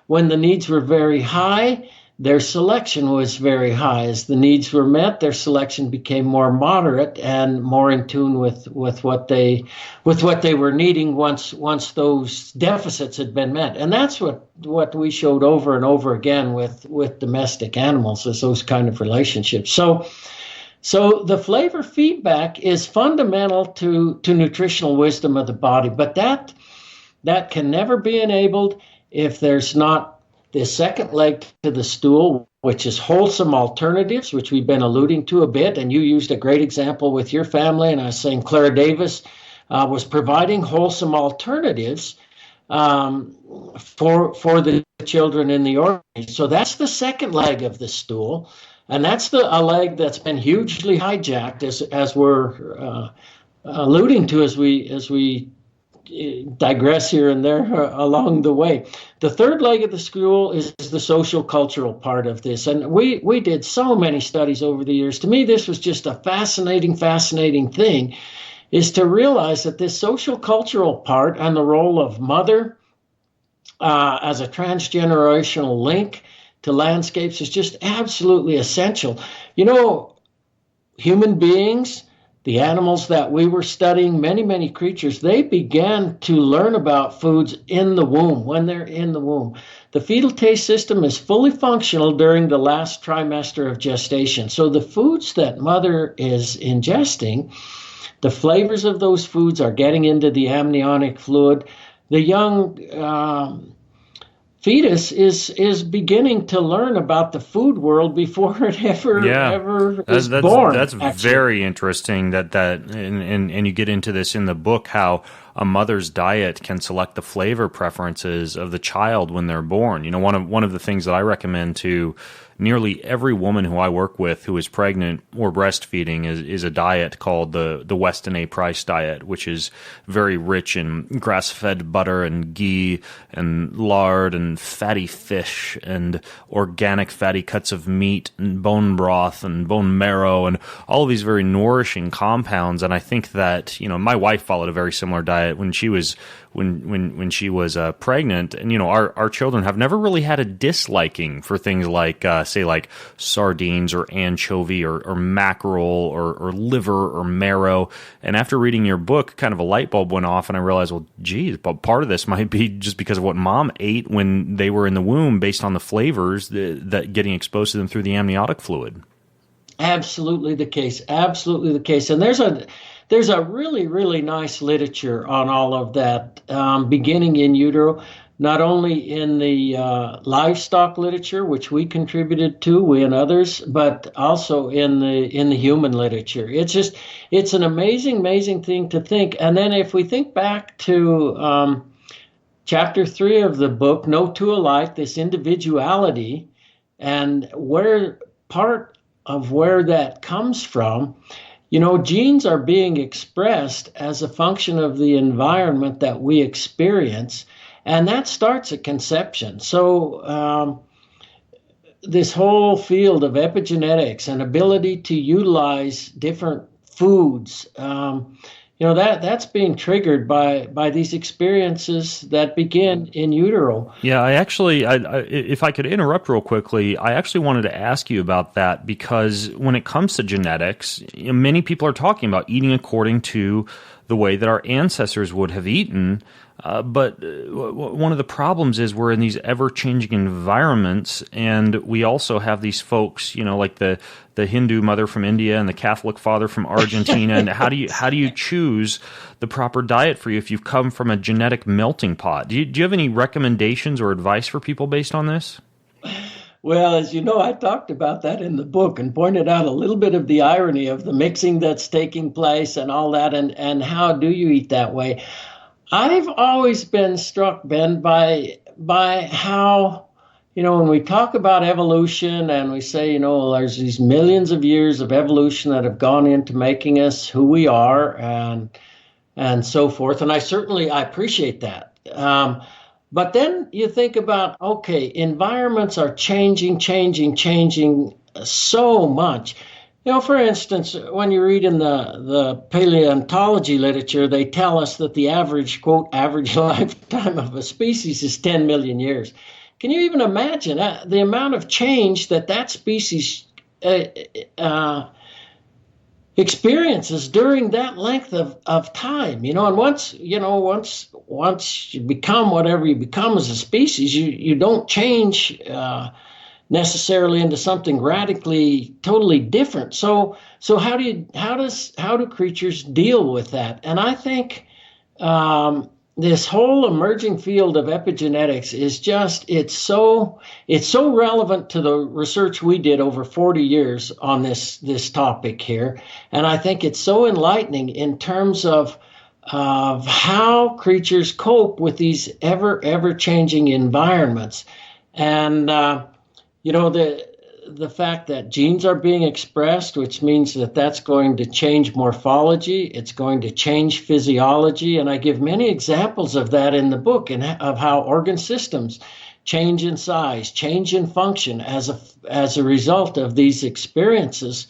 When the needs were very high, their selection was very high. As the needs were met, their selection became more moderate and more in tune with what they were needing once those deficits had been met. And that's what we showed over and over again with domestic animals, is those kind of relationships. So the flavor feedback is fundamental to nutritional wisdom of the body, but that can never be enabled if there's not the second leg to the stool, which is wholesome alternatives, which we've been alluding to a bit. And you used a great example with your family. And I was saying Clara Davis was providing wholesome alternatives for the children in the orphanage. So that's the second leg of the stool. And that's a leg that's been hugely hijacked, as we're alluding to as we digress here and there along the way. The third leg of the stool is the social cultural part of this. And we did so many studies over the years. To me, this was just a fascinating thing, is to realize that this social cultural part and the role of mother as a transgenerational link to landscapes is just absolutely essential. Human beings, the animals that we were studying, many creatures, they began to learn about foods in the womb, when they're in the womb. The fetal taste system is fully functional during the last trimester of gestation. So the foods that mother is ingesting, the flavors of those foods are getting into the amniotic fluid. The young fetus is beginning to learn about the food world before it ever is born. That's very interesting and you get into this in the book, how a mother's diet can select the flavor preferences of the child when they're born. One of the things that I recommend to nearly every woman who I work with who is pregnant or breastfeeding is a diet called the Weston A. Price diet, which is very rich in grass-fed butter and ghee and lard and fatty fish and organic fatty cuts of meat and bone broth and bone marrow and all of these very nourishing compounds. And I think that, my wife followed a very similar diet when she was pregnant, and our children have never really had a disliking for things like say like sardines or anchovy or mackerel or liver or marrow. And after reading your book, kind of a light bulb went off, and I realized, well, geez, but part of this might be just because of what mom ate when they were in the womb, based on the flavors that getting exposed to them through the amniotic fluid. Absolutely the case. Absolutely the case. And there's a really, really nice literature on all of that, beginning in utero, not only in the livestock literature, which we contributed to, we and others, but also in the human literature. It's an amazing thing to think. And then if we think back to chapter 3 of the book, No Two Alike, this individuality, and where part of where that comes from, genes are being expressed as a function of the environment that we experience, and that starts at conception. So this whole field of epigenetics and ability to utilize different foods, that's being triggered by these experiences that begin in utero. Yeah, I if I could interrupt real quickly, I actually wanted to ask you about that, because when it comes to genetics, many people are talking about eating according to the way that our ancestors would have eaten. But one of the problems is we're in these ever-changing environments, and we also have these folks, like the Hindu mother from India and the Catholic father from Argentina. And how do you choose the proper diet for you if you've come from a genetic melting pot? Do you have any recommendations or advice for people based on this? Well, as you know, I talked about that in the book and pointed out a little bit of the irony of the mixing that's taking place and all that, and how do you eat that way. I've always been struck, Ben, by how, when we talk about evolution and we say, there's these millions of years of evolution that have gone into making us who we are and so forth. And I appreciate that. But then you think about, okay, environments are changing so much. For instance, when you read in the paleontology literature, they tell us that the average, quote, average lifetime of a species is 10 million years. Can you even imagine the amount of change that species experiences during that length of time? And once you become whatever you become as a species, you don't change necessarily into something radically, totally different. So how do creatures deal with that? And I think this whole emerging field of epigenetics is it's so relevant to the research we did over 40 years on this topic here. And I think it's so enlightening in terms of how creatures cope with these ever changing environments. And the fact that genes are being expressed, which means that's going to change morphology, it's going to change physiology, and I give many examples of that in the book, and of how organ systems change in size, change in function as a result of these experiences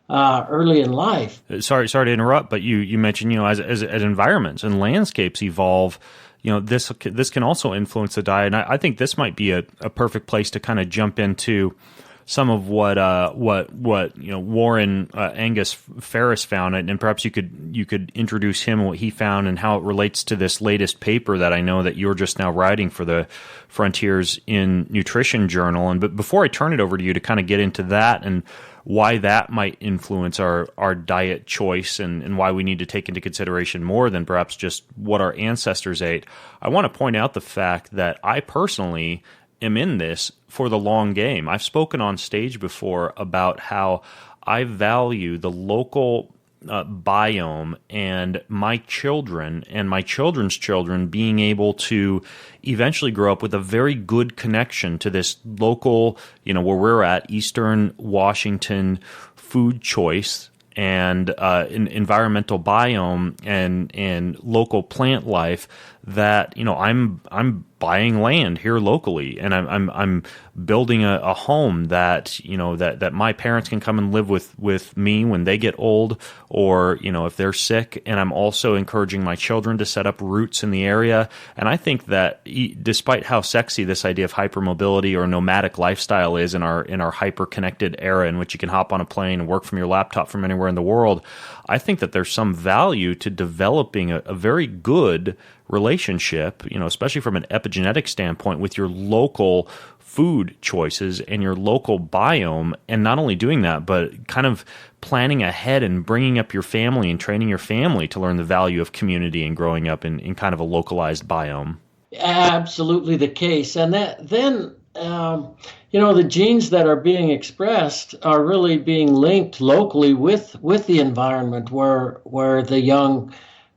early in life. Sorry to interrupt, but you mentioned, as environments and landscapes evolve, this can also influence the diet. And I think this might be a perfect place to kind of jump into some of what Warren Angus Ferris found, and perhaps you could introduce him and what he found and how it relates to this latest paper that I know that you're just now writing for the Frontiers in Nutrition journal. But before I turn it over to you to kind of get into that and why that might influence our diet choice and why we need to take into consideration more than perhaps just what our ancestors ate, I want to point out the fact that I personally am in this for the long game. I've spoken on stage before about how I value the local biome and my children and my children's children being able to eventually grow up with a very good connection to this local, where we're at, Eastern Washington food choice and environmental biome and local plant life that I'm buying land here locally, and I'm building a home that that my parents can come and live with me when they get old, or if they're sick, and I'm also encouraging my children to set up roots in the area. And I think that despite how sexy this idea of hypermobility or nomadic lifestyle is in our hyper connected era in which you can hop on a plane and work from your laptop from anywhere in the world, I think that there's some value to developing a very good relationship, especially from an epigenetic standpoint, with your local food choices and your local biome. And not only doing that, but kind of planning ahead and bringing up your family and training your family to learn the value of community and growing up in kind of a localized biome. Absolutely the case. And then the genes that are being expressed are really being linked locally with the environment where the young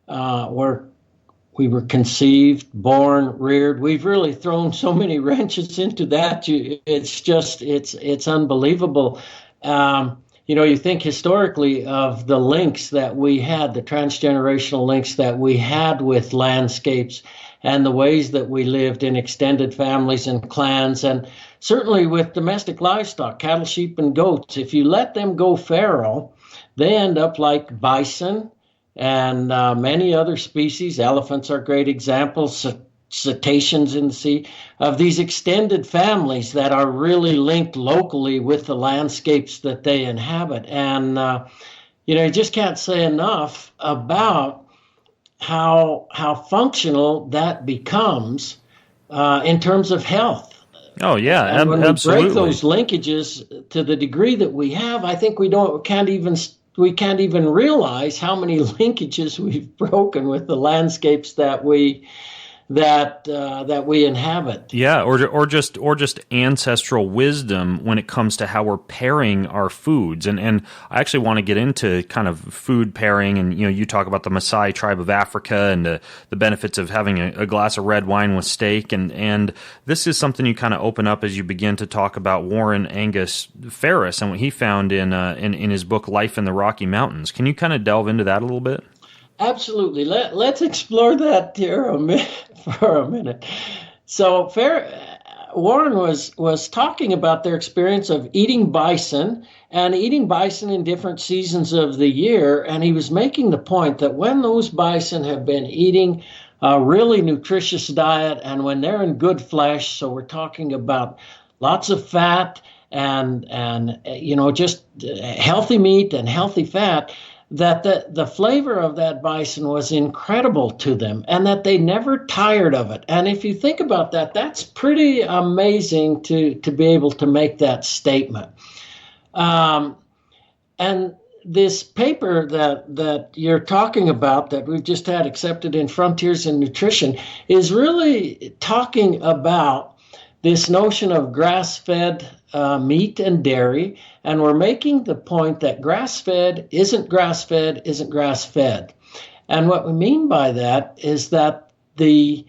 where we were conceived, born, reared. We've really thrown so many wrenches into that. It's unbelievable. You think historically of the links that we had, the transgenerational links that we had with landscapes and the ways that we lived in extended families and clans, and certainly with domestic livestock, cattle, sheep, and goats. If you let them go feral, they end up like bison and many other species. Elephants are great examples, cetaceans in the sea, of these extended families that are really linked locally with the landscapes that they inhabit. And, you just can't say enough about how functional that becomes in terms of health. Oh, yeah, and when absolutely. We break those linkages to the degree that we have, I think we can't even realize how many linkages we've broken with the landscapes that we inhabit. Yeah, or just ancestral wisdom when it comes to how we're pairing our foods. And I actually want to get into kind of food pairing, and you talk about the Maasai tribe of Africa and the benefits of having a glass of red wine with steak, and this is something you kind of open up as you begin to talk about Warren Angus Ferris and what he found in his book Life in the Rocky Mountains. Can you kind of delve into that a little bit? Absolutely. Let's explore that here for a minute. So Warren was talking about their experience of eating bison in different seasons of the year, and he was making the point that when those bison have been eating a really nutritious diet and when they're in good flesh, so we're talking about lots of fat and just healthy meat and healthy fat, that the flavor of that bison was incredible to them and that they never tired of it. And if you think about that, that's pretty amazing to be able to make that statement. And this paper that you're talking about that we've just had accepted in Frontiers in Nutrition is really talking about this notion of grass-fed meat and dairy, and we're making the point that grass-fed isn't grass-fed isn't grass-fed. And what we mean by that is that the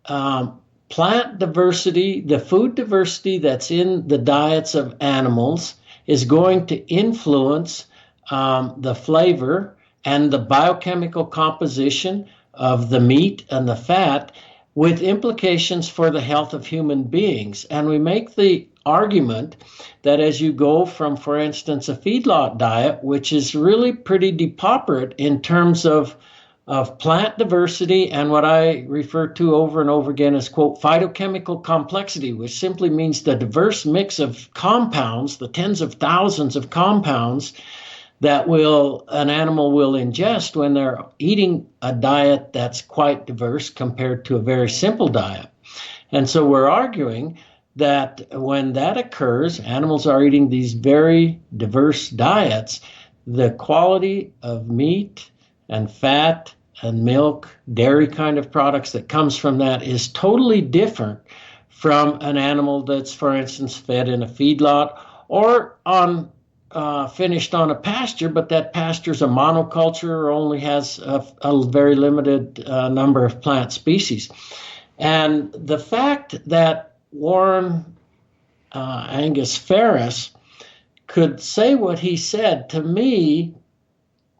plant diversity, the food diversity that's in the diets of animals is going to influence the flavor and the biochemical composition of the meat and the fat, with implications for the health of human beings. And we make the argument that as you go from, for instance, a feedlot diet, which is really pretty depauperate in terms of plant diversity and what I refer to over and over again as, quote, phytochemical complexity, which simply means the diverse mix of compounds, the tens of thousands of compounds that an animal will ingest when they're eating a diet that's quite diverse compared to a very simple diet. And so we're arguing that when that occurs, animals are eating these very diverse diets, the quality of meat and fat and milk, dairy kind of products that comes from that is totally different from an animal that's, for instance, fed in a feedlot or on finished on a pasture, but that pasture is a monoculture or only has a very limited number of plant species. And the fact that Warren Angus Ferris could say what he said, to me,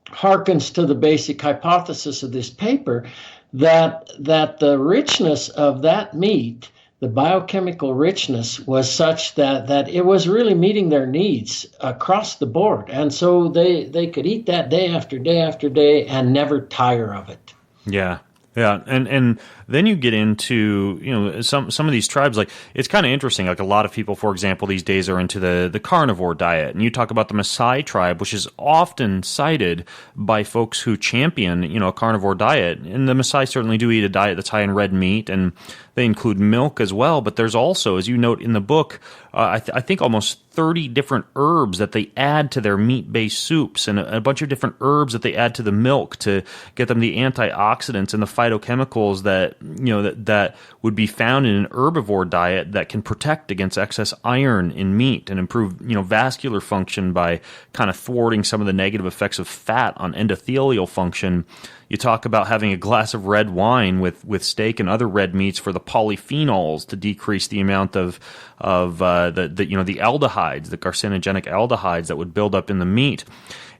harkens to the basic hypothesis of this paper, that the richness of that meat, the biochemical richness, was such that it was really meeting their needs across the board. And so they could eat that day after day after day and never tire of it. Yeah. Yeah, and then you get into, you know, some of these tribes, like, it's kind of interesting. Like, a lot of people, for example, these days are into the carnivore diet. And you talk about the Maasai tribe, which is often cited by folks who champion, you know, a carnivore diet. And the Maasai certainly do eat a diet that's high in red meat, and they include milk as well. But there's also, as you note in the book, I think almost 30 different herbs that they add to their meat-based soups, and a bunch of different herbs that they add to the milk to get them the antioxidants and the phytochemicals that, you know, that would be found in an herbivore diet that can protect against excess iron in meat and improve, you know, vascular function by kind of thwarting some of the negative effects of fat on endothelial function. You talk about having a glass of red wine with steak and other red meats for the polyphenols to decrease the amount of the you know, the aldehydes, the carcinogenic aldehydes that would build up in the meat.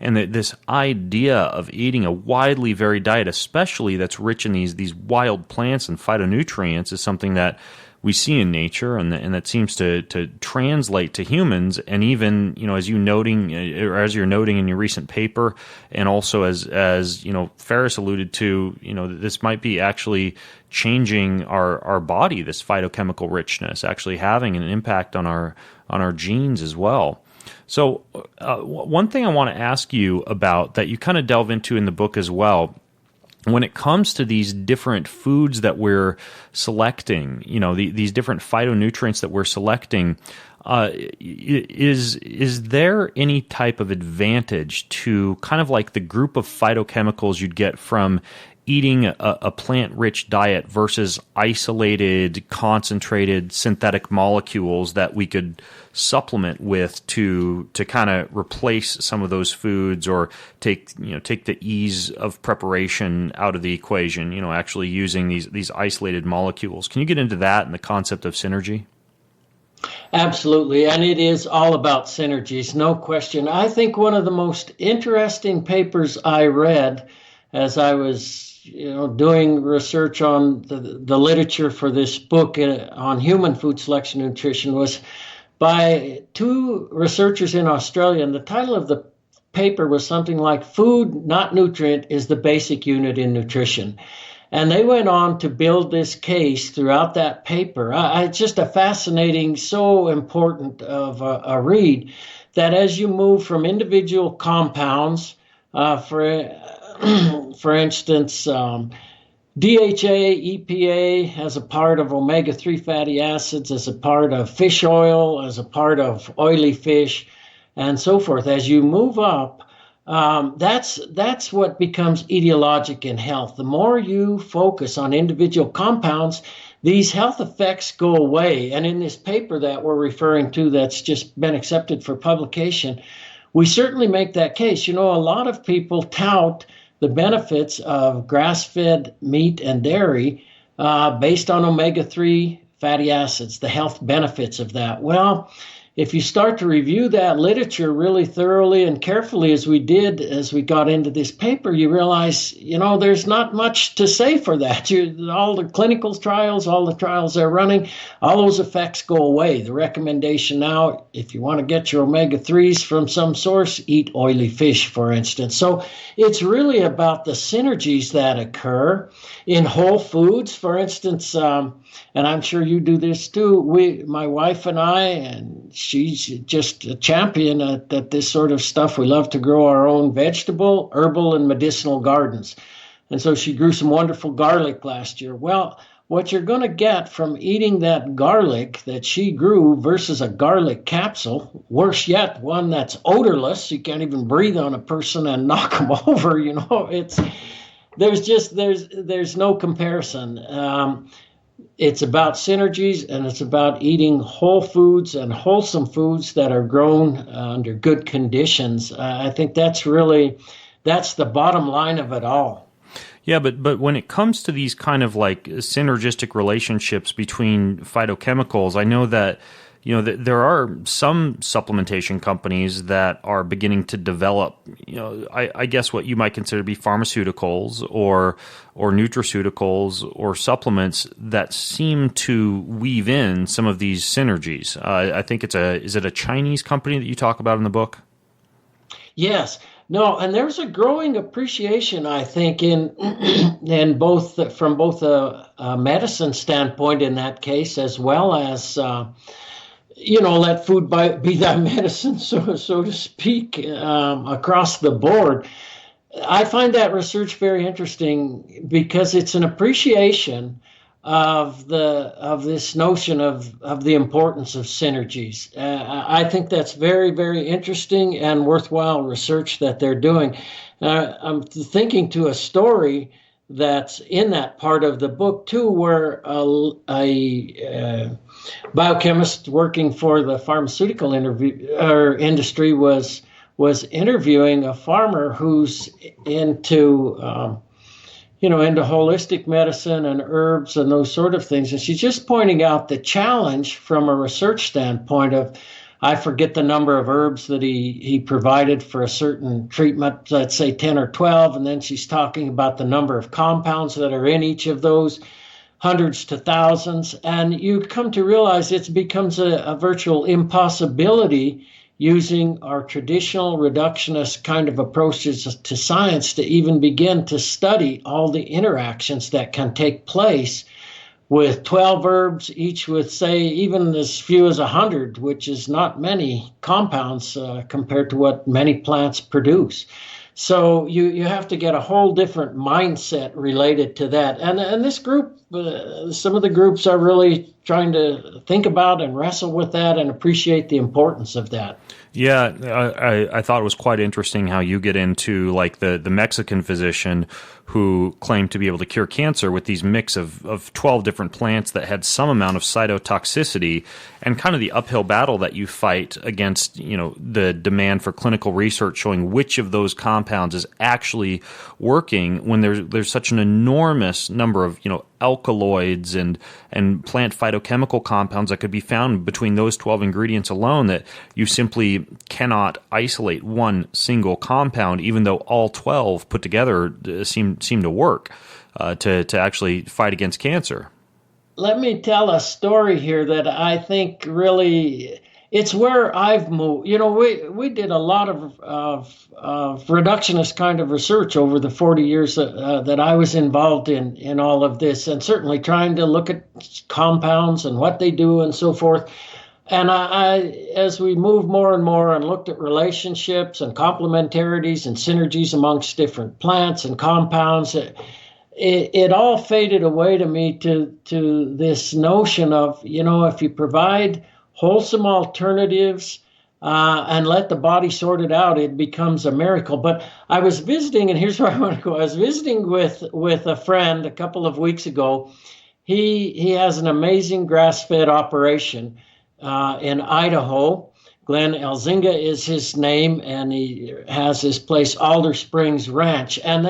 And this idea of eating a widely varied diet, especially that's rich in these wild plants and phytonutrients, is something that we see in nature, and that seems to translate to humans. And even, you know, as you're noting in your recent paper, and also as you know, Ferris alluded to, you know, this might be actually changing our body, this phytochemical richness, actually having an impact on our genes as well. So one thing I want to ask you about that you kind of delve into in the book as well, when it comes to these different foods that we're selecting, you know, these different phytonutrients that we're selecting, is there any type of advantage to kind of like the group of phytochemicals you'd get from eating a plant-rich diet versus isolated, concentrated synthetic molecules that we could supplement with to kind of replace some of those foods, or take the ease of preparation out of the equation, you know, actually using these isolated molecules? Can you get into that and the concept of synergy? Absolutely, and it is all about synergies, no question. I think one of the most interesting papers I read as I was, you know, doing research on the literature for this book on human food selection and nutrition was by two researchers in Australia, and the title of the paper was something like "Food, Not Nutrient, is the Basic Unit in Nutrition." And they went on to build this case throughout that paper. It's just a fascinating, so important of a read, that as you move from individual compounds, for instance, DHA, EPA as a part of omega-3 fatty acids, as a part of fish oil, as a part of oily fish, and so forth. As you move up, that's what becomes etiologic in health. The more you focus on individual compounds, these health effects go away. And in this paper that we're referring to that's just been accepted for publication, we certainly make that case. You know, a lot of people tout the benefits of grass-fed meat and dairy based on omega-3 fatty acids, the health benefits of that. Well, if you start to review that literature really thoroughly and carefully, as we did as we got into this paper, you realize, you know, there's not much to say for that. All the clinical trials, all the trials they're running, all those effects go away. The recommendation now, if you want to get your omega-3s from some source, eat oily fish, for instance. So it's really about the synergies that occur in whole foods. For instance, and I'm sure you do this too, my wife and I, and she's just a champion at this sort of stuff. We love to grow our own vegetable, herbal, and medicinal gardens. And so she grew some wonderful garlic last year. Well, what you're going to get from eating that garlic that she grew versus a garlic capsule, worse yet, one that's odorless, you can't even breathe on a person and knock them over, you know, there's no comparison. It's about synergies, and it's about eating whole foods and wholesome foods that are grown under good conditions. I think that's the bottom line of it all. Yeah, but when it comes to these kind of like synergistic relationships between phytochemicals, I know that there are some supplementation companies that are beginning to develop, I guess what you might consider to be pharmaceuticals or nutraceuticals or supplements that seem to weave in some of these synergies. I think is it a Chinese company that you talk about in the book? Yes. No, and there's a growing appreciation, I think, in from both a medicine standpoint in that case, as well as let food be thy medicine, so to speak, across the board. I find that research very interesting because it's an appreciation of this notion of the importance of synergies. I think that's very, very interesting and worthwhile research that they're doing. I'm thinking to a story that's in that part of the book too, where a biochemist working for the pharmaceutical industry was interviewing a farmer who's into holistic medicine and herbs and those sort of things. And she's just pointing out the challenge from a research standpoint of, I forget the number of herbs that he provided for a certain treatment, let's say 10 or 12. And then she's talking about the number of compounds that are in each of those, hundreds to thousands. And you come to realize it becomes a virtual impossibility using our traditional reductionist kind of approaches to science to even begin to study all the interactions that can take place with 12 herbs, each with, say, even as few as 100, which is not many compounds compared to what many plants produce. So you have to get a whole different mindset related to that. And this group, some of the groups are really trying to think about and wrestle with that and appreciate the importance of that. Yeah, I thought it was quite interesting how you get into like the Mexican physician who claimed to be able to cure cancer with these mix of 12 different plants that had some amount of cytotoxicity, and kind of the uphill battle that you fight against, the demand for clinical research showing which of those compounds is actually working when there's such an enormous number of, alkaloids and plant phytochemical compounds that could be found between those 12 ingredients alone, that you simply cannot isolate one single compound, even though all 12 put together seem to work to actually fight against cancer. Let me tell a story here that I think really, it's where I've moved. We did a lot of reductionist kind of research over the 40 years that I was involved in all of this, and certainly trying to look at compounds and what they do and so forth. And I as we moved more and more and looked at relationships and complementarities and synergies amongst different plants and compounds, it all faded away to me to this notion of, if you provide wholesome alternatives and let the body sort it out, it becomes a miracle. But I was visiting, and here's where I want to go. I was visiting with a friend a couple of weeks ago. He has an amazing grass-fed operation in Idaho. Glenn Elzinga is his name, and he has his place Alder Springs Ranch. And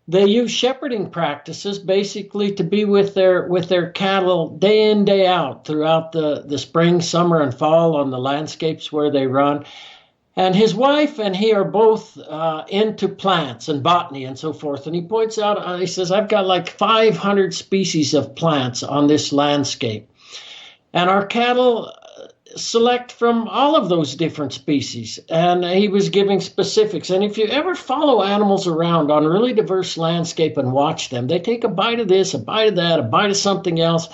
they use shepherding practices basically to be with their cattle day in, day out throughout the spring, summer, and fall on the landscapes where they run. And his wife and he are both into plants and botany and so forth. And he points out, he says, I've got like 500 species of plants on this landscape. And our cattle select from all of those different species. And he was giving specifics. And if you ever follow animals around on a really diverse landscape and watch them, they take a bite of this, a bite of that, a bite of something else.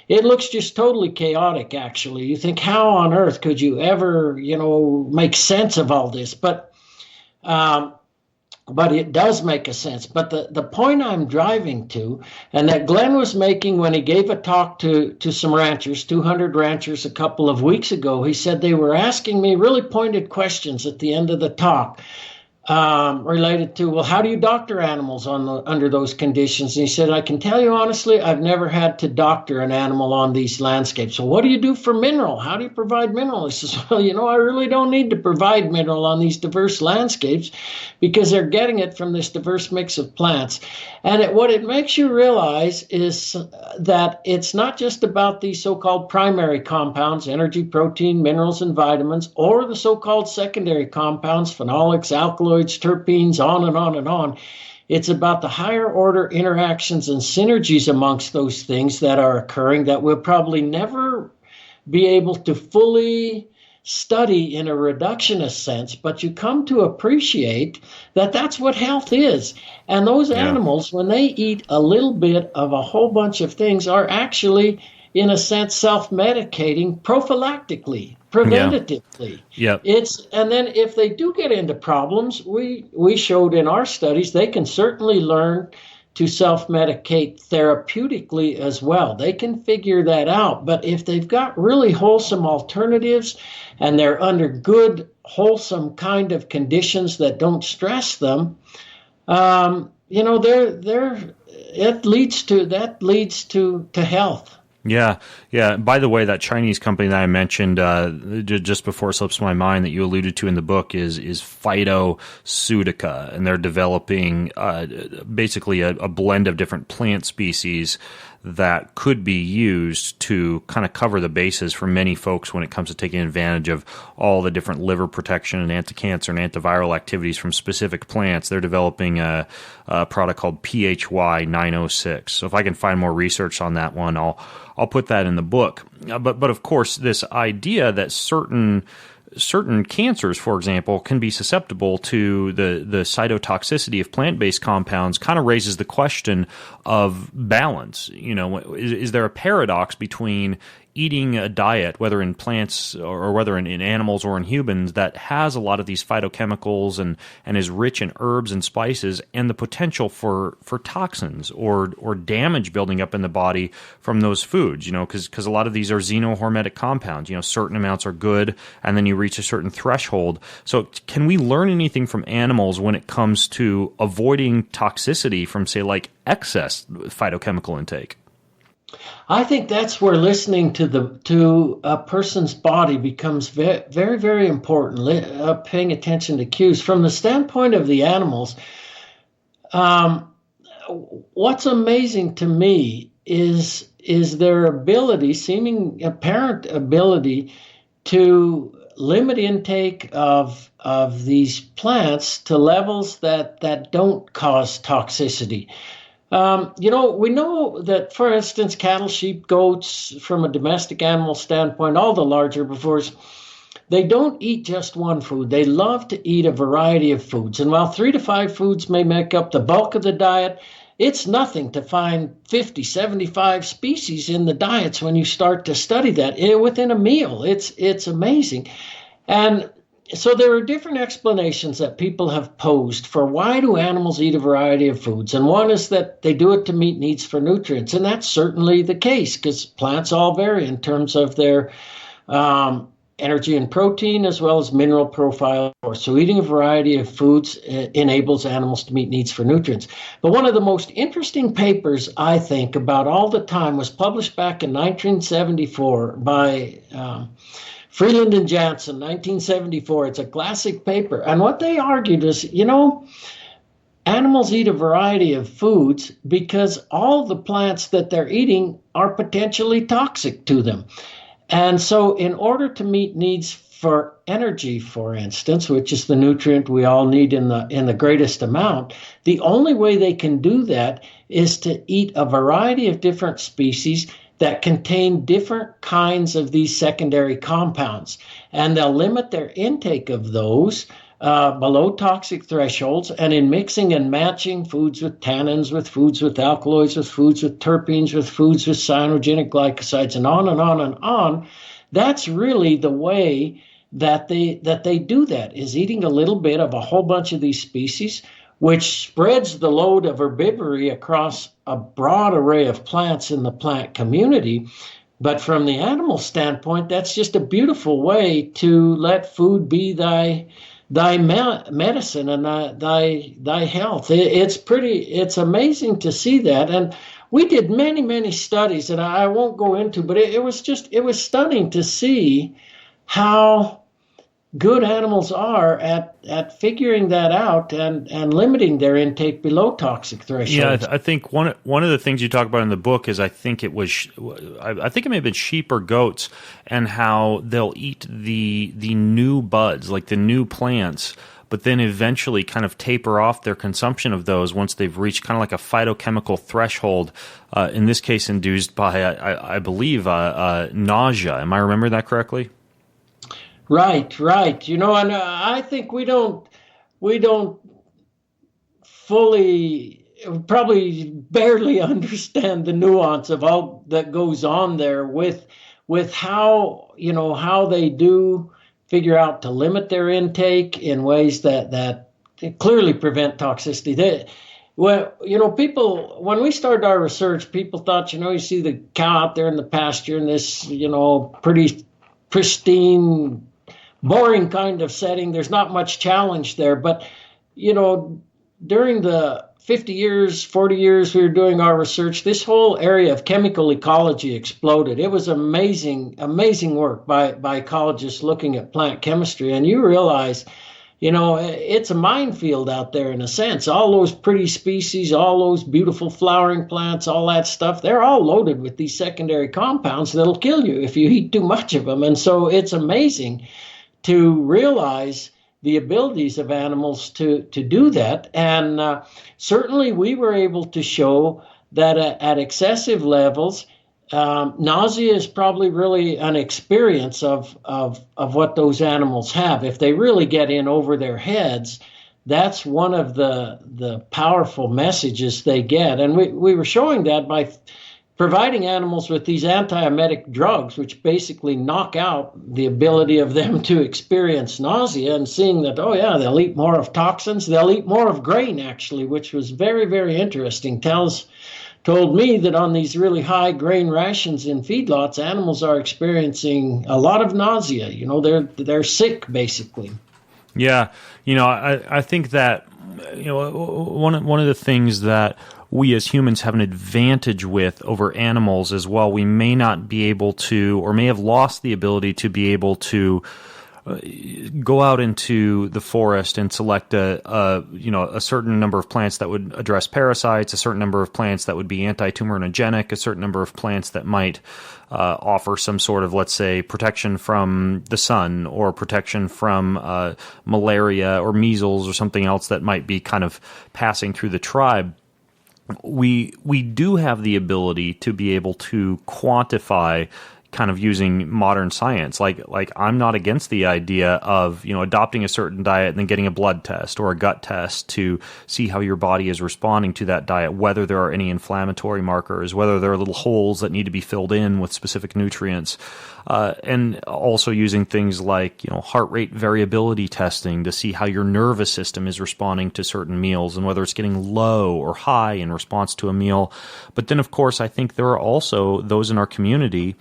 It looks just totally chaotic, actually. You think, how on earth could you ever, make sense of all this? But it does make a sense. But the point I'm driving to, and that Glenn was making when he gave a talk to some ranchers, 200 ranchers a couple of weeks ago, he said they were asking me really pointed questions at the end of the talk. related to, well, how do you doctor animals under those conditions? And he said, I can tell you honestly, I've never had to doctor an animal on these landscapes. So what do you do for mineral? How do you provide mineral? He says, well, I really don't need to provide mineral on these diverse landscapes because they're getting it from this diverse mix of plants. And what it makes you realize is that it's not just about these so-called primary compounds, energy, protein, minerals, and vitamins, or the so-called secondary compounds, phenolics, alkaloids, terpenes, on and on and on. It's about the higher order interactions and synergies amongst those things that are occurring that we'll probably never be able to fully study in a reductionist sense, but you come to appreciate that that's what health is. And those animals, when they eat a little bit of a whole bunch of things, are actually, in a sense, self-medicating prophylactically, preventatively. Yeah. And then if they do get into problems, we showed in our studies they can certainly learn to self-medicate therapeutically as well. They can figure that out. But if they've got really wholesome alternatives and they're under good, wholesome kind of conditions that don't stress them, it leads to health. Yeah, yeah. By the way, that Chinese company that I mentioned just before it slips my mind that you alluded to in the book is Phytoceutica, and they're developing basically a blend of different plant species that could be used to kind of cover the bases for many folks when it comes to taking advantage of all the different liver protection and anti-cancer and antiviral activities from specific plants. They're developing a product called PHY 906. So if I can find more research on that one, I'll put that in the book. But of course, this idea that certain cancers, for example, can be susceptible to the cytotoxicity of plant-based compounds kind of raises the question of balance. Is there a paradox between eating a diet, whether in plants or whether in animals or in humans, that has a lot of these phytochemicals and is rich in herbs and spices, and the potential for toxins or damage building up in the body from those foods, because a lot of these are xenohormetic compounds. Certain amounts are good, and then you reach a certain threshold. So can we learn anything from animals when it comes to avoiding toxicity from, say, like excess phytochemical intake? I think that's where listening to a person's body becomes very, very, very important. Paying attention to cues from the standpoint of the animals. What's amazing to me is their ability, seeming apparent ability, to limit intake of these plants to levels that don't cause toxicity. We know that, for instance, cattle, sheep, goats, from a domestic animal standpoint, all the larger herbivores, they don't eat just one food. They love to eat a variety of foods. And while 3 to 5 foods may make up the bulk of the diet, it's nothing to find 50, 75 species in the diets when you start to study that within a meal. It's amazing. And so there are different explanations that people have posed for why do animals eat a variety of foods. And one is that they do it to meet needs for nutrients. And that's certainly the case because plants all vary in terms of their energy and protein as well as mineral profile. So eating a variety of foods enables animals to meet needs for nutrients. But one of the most interesting papers, I think, about all the time was published back in 1974 by Freeland and Jansen, 1974. It's a classic paper. And what they argued is, animals eat a variety of foods because all the plants that they're eating are potentially toxic to them. And so in order to meet needs for energy, for instance, which is the nutrient we all need in the greatest amount, the only way they can do that is to eat a variety of different species that contain different kinds of these secondary compounds. And they'll limit their intake of those below toxic thresholds, and in mixing and matching foods with tannins, with foods with alkaloids, with foods with terpenes, with foods with cyanogenic glycosides, and on and on and on, that's really the way that they do that, is eating a little bit of a whole bunch of these species, which spreads the load of herbivory across a broad array of plants in the plant community. But from the animal standpoint, that's just a beautiful way to let food be thy medicine and thy health. It's amazing to see that. And we did many studies that I won't go into, but it was stunning to see how good animals are at figuring that out and limiting their intake below toxic thresholds. Yeah, I think one of the things you talk about in the book is I think it may have been sheep or goats, and how they'll eat the new buds, like the new plants, but then eventually kind of taper off their consumption of those once they've reached kind of like a phytochemical threshold, in this case induced by, I believe, nausea. Am I remembering that correctly? Right. And I think we don't fully, probably barely understand the nuance of all that goes on there with how they do figure out to limit their intake in ways that clearly prevent toxicity. People, when we started our research, people thought, you see the cow out there in the pasture in this, pretty pristine, boring kind of setting. There's not much challenge there. But, during the 40 years we were doing our research, this whole area of chemical ecology exploded. It was amazing work by ecologists looking at plant chemistry. And you realize, it's a minefield out there in a sense. All those pretty species, all those beautiful flowering plants, all that stuff, they're all loaded with these secondary compounds that'll kill you if you eat too much of them. And so it's amazing to realize the abilities of animals to do that. And certainly we were able to show that at excessive levels, nausea is probably really an experience of what those animals have. If they really get in over their heads, that's one of the powerful messages they get. And we were showing that by providing animals with these antiemetic drugs, which basically knock out the ability of them to experience nausea, and seeing that, they'll eat more of toxins, they'll eat more of grain, actually, which was very, very interesting. Told me that on these really high grain rations in feedlots, animals are experiencing a lot of nausea. They're sick, basically. Yeah. I think that, one of the things that we as humans have an advantage with over animals as well, we may not be able to, or may have lost the ability to be able to go out into the forest and select a certain number of plants that would address parasites, a certain number of plants that would be anti-tumorigenic, a certain number of plants that might offer some sort of, let's say, protection from the sun, or protection from malaria or measles or something else that might be kind of passing through the tribe. We do have the ability to be able to quantify, kind of using modern science. Like I'm not against the idea of, adopting a certain diet and then getting a blood test or a gut test to see how your body is responding to that diet, whether there are any inflammatory markers, whether there are little holes that need to be filled in with specific nutrients. And also using things like, heart rate variability testing to see how your nervous system is responding to certain meals and whether it's getting low or high in response to a meal. But then, of course, I think there are also those in our community,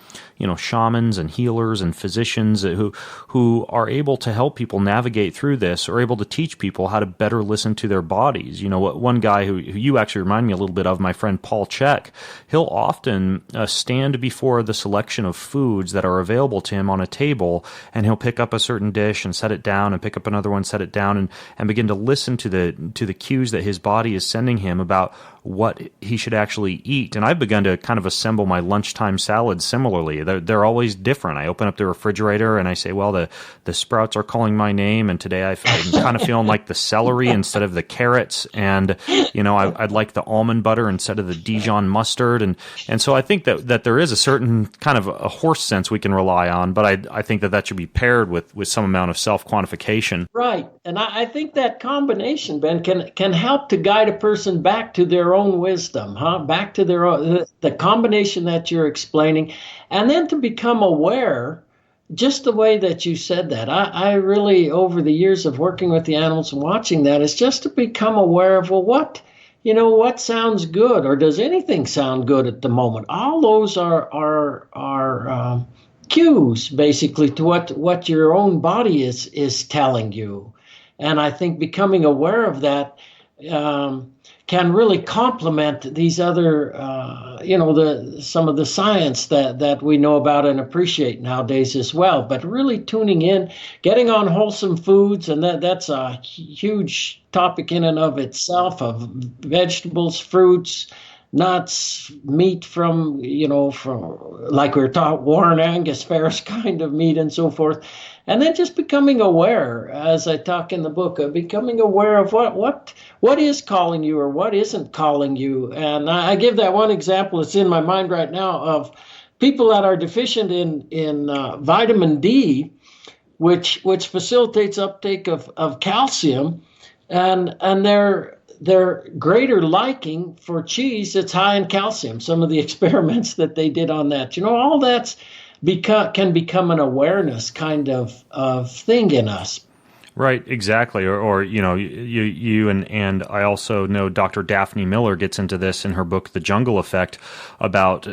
shamans and healers and physicians who are able to help people navigate through this, or able to teach people how to better listen to their bodies. One guy who you actually remind me a little bit of, my friend Paul Chek, he'll often stand before the selection of foods that are available to him on a table, and he'll pick up a certain dish and set it down, and pick up another one, set it down, and begin to listen to the cues that his body is sending him about what he should actually eat. And I've begun to kind of assemble my lunchtime salads similarly. They're always different. I open up the refrigerator and I say, well, the sprouts are calling my name, and today I'm kind of feeling like the celery instead of the carrots, and I'd like the almond butter instead of the Dijon mustard, and so I think that there is a certain kind of a horse sense we can rely on, but I think that should be paired with some amount of self-quantification. Right, and I think that combination, Ben, can help to guide a person back to their own wisdom, back to their own, the combination that you're explaining, and then to become aware, just the way that you said that. I really, over the years of working with the animals and watching that, is just to become aware of, well, what sounds good, or does anything sound good at the moment? All those are cues, basically, to what your own body is telling you. And I think becoming aware of that can really complement these other, some of the science that we know about and appreciate nowadays as well. But really tuning in, getting on wholesome foods, and that's a huge topic in and of itself, of vegetables, fruits, nuts, meat from like we were taught, Warren Angus, Ferris kind of meat and so forth. And then just becoming aware, as I talk in the book, of becoming aware of what is calling you or what isn't calling you. And I give that one example that's in my mind right now of people that are deficient in vitamin D, which facilitates uptake of calcium, and their greater liking for cheese that's high in calcium. Some of the experiments that they did on that, all that's can become an awareness kind of thing in us. Right, exactly. Or you and I also know Dr. Daphne Miller gets into this in her book, The Jungle Effect, about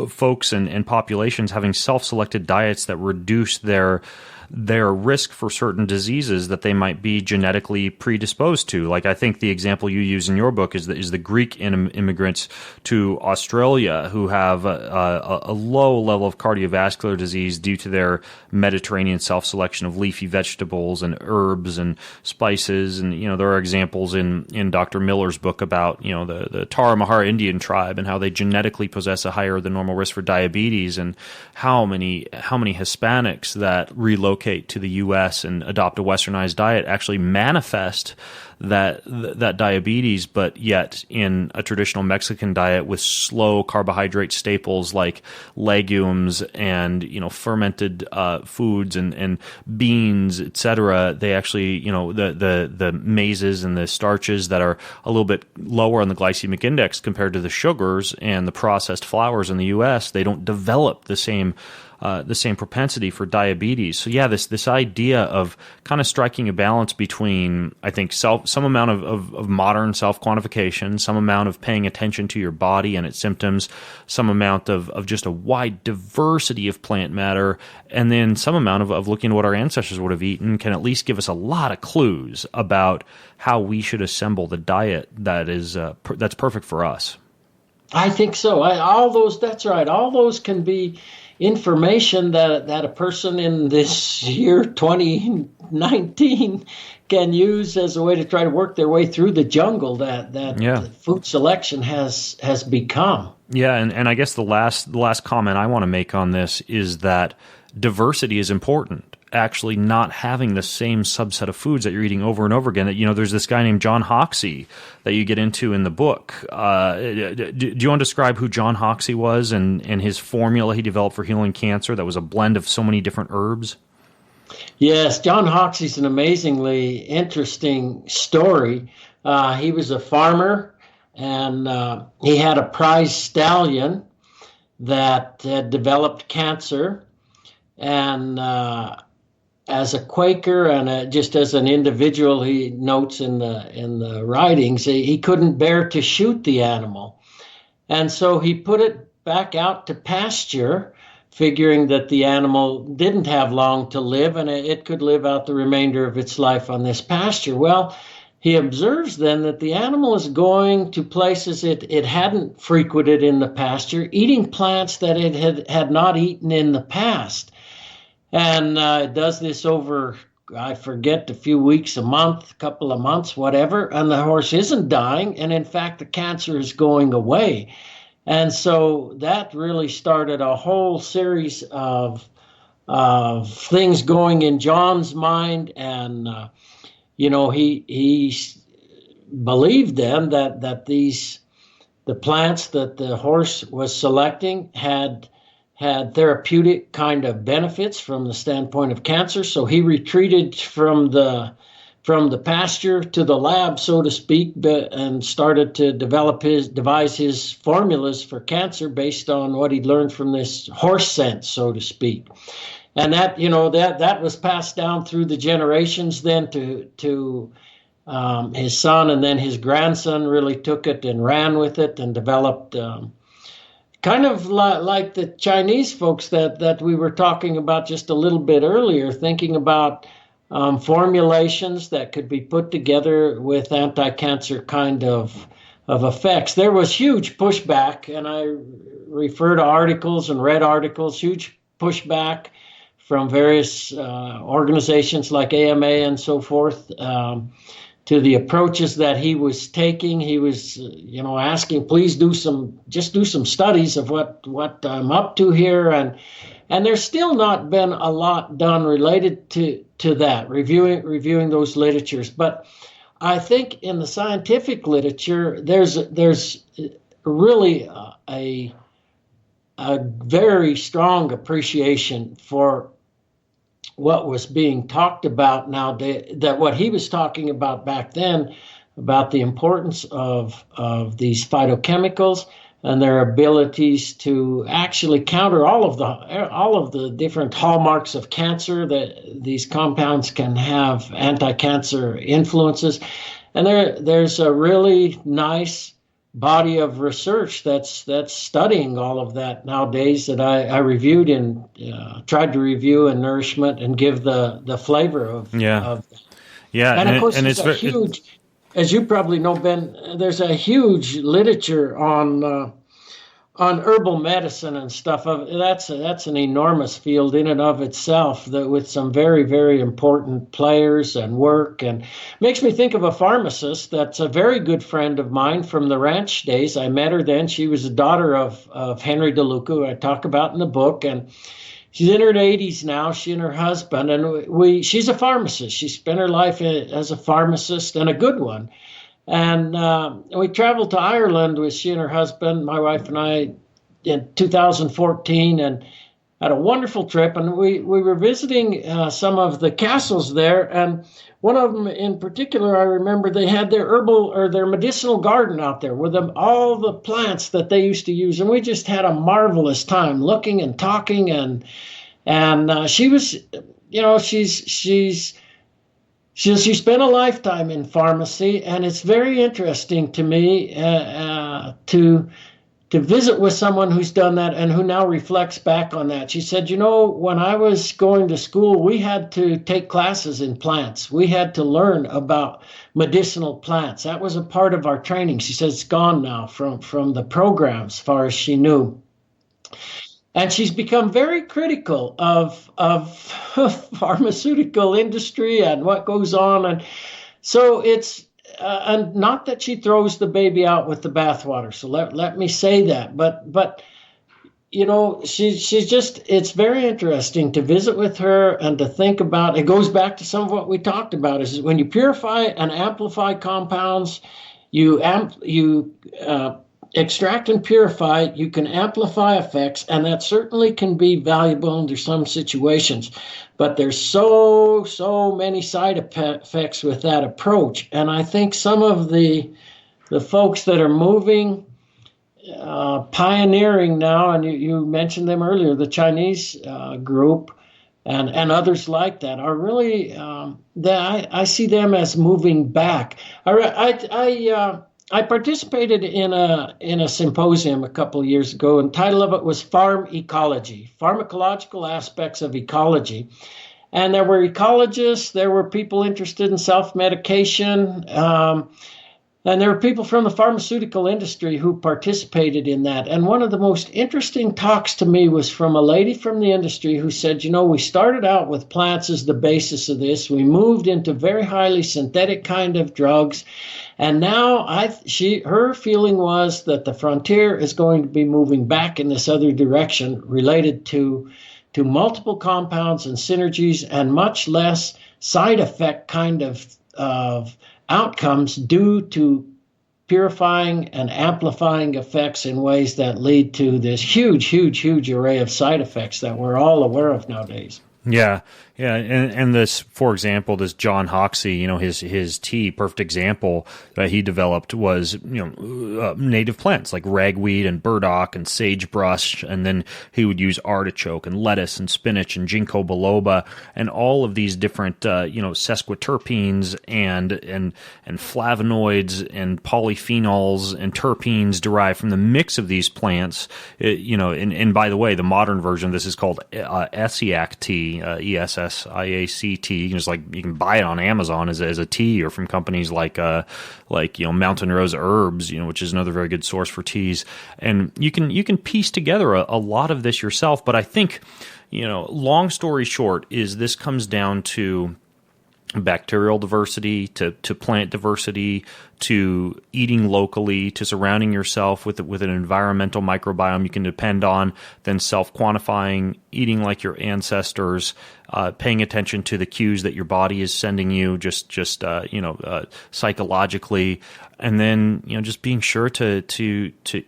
folks and populations having self-selected diets that reduce their risk for certain diseases that they might be genetically predisposed to. Like I think the example you use in your book is the Greek immigrants to Australia who have a low level of cardiovascular disease due to their Mediterranean self-selection of leafy vegetables and herbs and spices. And there are examples in Dr. Miller's book about the Tarahumara Indian tribe and how they genetically possess a higher than normal risk for diabetes, and how many Hispanics that relocate to the U.S. and adopt a westernized diet actually manifest that diabetes, but yet in a traditional Mexican diet with slow carbohydrate staples like legumes and fermented foods and beans, etc., they actually the maises and the starches that are a little bit lower on the glycemic index compared to the sugars and the processed flours in the U.S., they don't develop the same propensity for diabetes. So yeah, this idea of kind of striking a balance between, I think, some amount of modern self-quantification, some amount of paying attention to your body and its symptoms, some amount of just a wide diversity of plant matter, and then some amount of looking at what our ancestors would have eaten can at least give us a lot of clues about how we should assemble the diet that's perfect for us. I think so. That's right. All those can be information that a person in this year 2019 can use as a way to try to work their way through the jungle that food selection has become. Yeah, and I guess the last comment I want to make on this is that diversity is important. Actually not having the same subset of foods that you're eating over and over again. There's this guy named John Hoxsey that you get into in the book. Do you want to describe who John Hoxsey was and his formula he developed for healing cancer that was a blend of so many different herbs? Yes, John Hoxsey's an amazingly interesting story. He was a farmer, and he had a prize stallion that had developed cancer, and as a Quaker and just as an individual, he notes in the writings, he couldn't bear to shoot the animal. And so he put it back out to pasture, figuring that the animal didn't have long to live and it could live out the remainder of its life on this pasture. Well, he observes then that the animal is going to places it hadn't frequented in the pasture, eating plants that it had not eaten in the past. And it does this over, I forget, a few weeks, a month, a couple of months, whatever, and the horse isn't dying, and in fact the cancer is going away. And so that really started a whole series of things going in John's mind, and he believed then that the plants that the horse was selecting had therapeutic kind of benefits from the standpoint of cancer. So he retreated from the pasture to the lab, so to speak, and started to devise his formulas for cancer based on what he'd learned from this horse sense, so to speak. And that was passed down through the generations then to his son, and then his grandson really took it and ran with it and developed kind of like the Chinese folks that we were talking about just a little bit earlier, thinking about formulations that could be put together with anti-cancer kind of effects. There was huge pushback, and I refer to articles and read articles, huge pushback from various organizations like AMA and so forth to the approaches that he was taking. He was, asking, please do some studies of what I'm up to here, and there's still not been a lot done related to that, reviewing those literatures. But I think in the scientific literature, there's really a very strong appreciation for what was being talked about nowadays, that what he was talking about back then, about the importance of these phytochemicals and their abilities to actually counter all of the different hallmarks of cancer, that these compounds can have anti-cancer influences. And there's a really nice body of research that's studying all of that nowadays that I reviewed and tried to review in Nourishment and give the flavor of that. Yeah, and of course it's a huge, as you probably know, Ben, there's a huge literature on herbal medicine and stuff. That's an enormous field in and of itself, that with some very, very important players and work. And makes me think of a pharmacist that's a very good friend of mine from the ranch days. I met her then. She was a daughter of Henry DeLuca, who I talk about in the book, and she's in her 80s now, she and her husband, and she's a pharmacist. She spent her life as a pharmacist, and a good one. And we traveled to Ireland with she and her husband, my wife and I, in 2014, and had a wonderful trip. And we were visiting some of the castles there, and one of them in particular, I remember they had their herbal or their medicinal garden out there with all the plants that they used to use. And we just had a marvelous time looking and talking. And she was, she spent a lifetime in pharmacy, and it's very interesting to me to visit with someone who's done that and who now reflects back on that. She said, when I was going to school, we had to take classes in plants. We had to learn about medicinal plants. That was a part of our training. She says it's gone now from the program as far as she knew. And she's become very critical of pharmaceutical industry and what goes on. And so it's, and not that she throws the baby out with the bathwater. So let me say that. But she's just, it's very interesting to visit with her and to think about, it goes back to some of what we talked about, is when you purify and amplify compounds, you extract and purify, you can amplify effects, and that certainly can be valuable under some situations. But there's so many side effects with that approach. And I think some of the folks that are moving, pioneering now, and you mentioned them earlier, the Chinese group and others like that, are really, I see them as moving back. I participated in a symposium a couple of years ago, and the title of it was Farm Ecology, Pharmacological Aspects of Ecology. And there were ecologists, there were people interested in self-medication, and there were people from the pharmaceutical industry who participated in that. And one of the most interesting talks to me was from a lady from the industry who said, we started out with plants as the basis of this. We moved into very highly synthetic kind of drugs. And now her feeling was that the frontier is going to be moving back in this other direction related to multiple compounds and synergies, and much less side effect kind of outcomes due to purifying and amplifying effects in ways that lead to this huge array of side effects that we're all aware of nowadays. Yeah. And this, for example, this John Hoxsey, his tea, perfect example that he developed was, native plants like ragweed and burdock and sagebrush. And then he would use artichoke and lettuce and spinach and ginkgo biloba and all of these different, sesquiterpenes and flavonoids and polyphenols and terpenes derived from the mix of these plants. And by the way, the modern version of this is called Essiac tea, ESS IACT. You can buy it on Amazon as a tea, or from companies like Mountain Rose Herbs, which is another very good source for teas. And you can piece together a lot of this yourself. But I think, long story short, is this comes down to bacterial diversity, to plant diversity, to eating locally, to surrounding yourself with an environmental microbiome you can depend on, then self-quantifying, eating like your ancestors, paying attention to the cues that your body is sending you, psychologically, and then just being sure to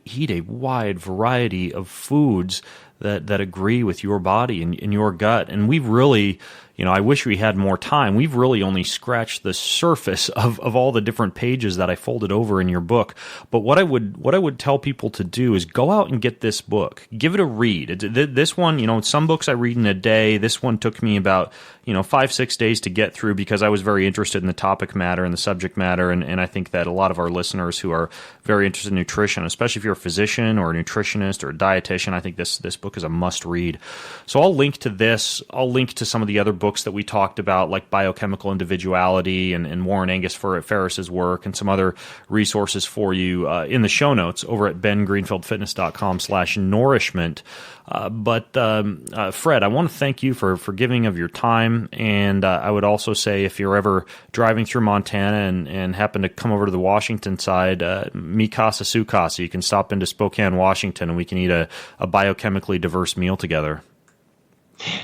eat a wide variety of foods that agree with your body and your gut. And we've really, I wish we had more time. We've really only scratched the surface of all the different pages that I folded over in your book. But what I would tell people to do is go out and get this book. Give it a read. This one, some books I read in a day. This one took me about 5-6 days to get through, because I was very interested in the topic matter and the subject matter. And I think that a lot of our listeners who are very interested in nutrition, especially if you're a physician or a nutritionist or a dietitian, I think this book is a must read. So I'll link to this. I'll link to some of the other books that we talked about, like Biochemical Individuality and Warren Angus Ferris's work, and some other resources for you in the show notes over at bengreenfieldfitness.com/nourishment. But Fred, I want to thank you for giving of your time. And I would also say, if you're ever driving through Montana and happen to come over to the Washington side, mi casa su casa, you can stop into Spokane, Washington, and we can eat a biochemically diverse meal together.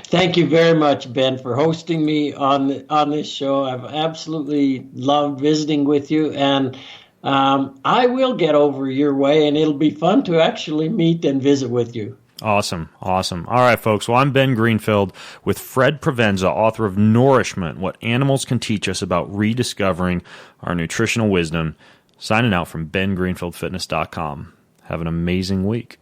Thank you very much, Ben, for hosting me on this show. I've absolutely loved visiting with you, and I will get over your way, and it'll be fun to actually meet and visit with you. Awesome. All right, folks. Well, I'm Ben Greenfield with Fred Provenza, author of Nourishment, What Animals Can Teach Us About Rediscovering Our Nutritional Wisdom, signing out from bengreenfieldfitness.com. Have an amazing week.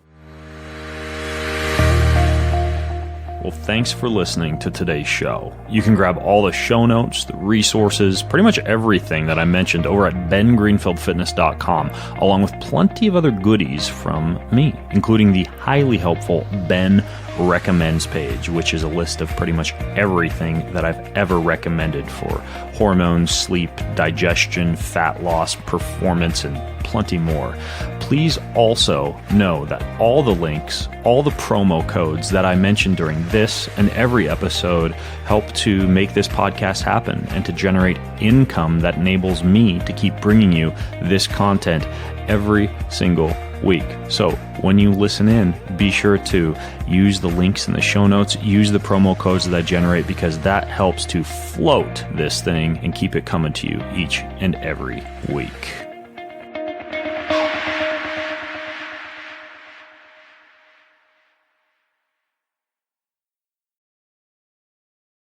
Well, thanks for listening to today's show. You can grab all the show notes, the resources, pretty much everything that I mentioned over at bengreenfieldfitness.com, along with plenty of other goodies from me, including the highly helpful Ben Recommends page, which is a list of pretty much everything that I've ever recommended for hormones, sleep, digestion, fat loss, performance, and plenty more. Please also know that all the links, all the promo codes that I mentioned during this and every episode help to make this podcast happen and to generate income that enables me to keep bringing you this content every single week. So when you listen in, be sure to use the links in the show notes, use the promo codes that I generate, because that helps to float this thing and keep it coming to you each and every week.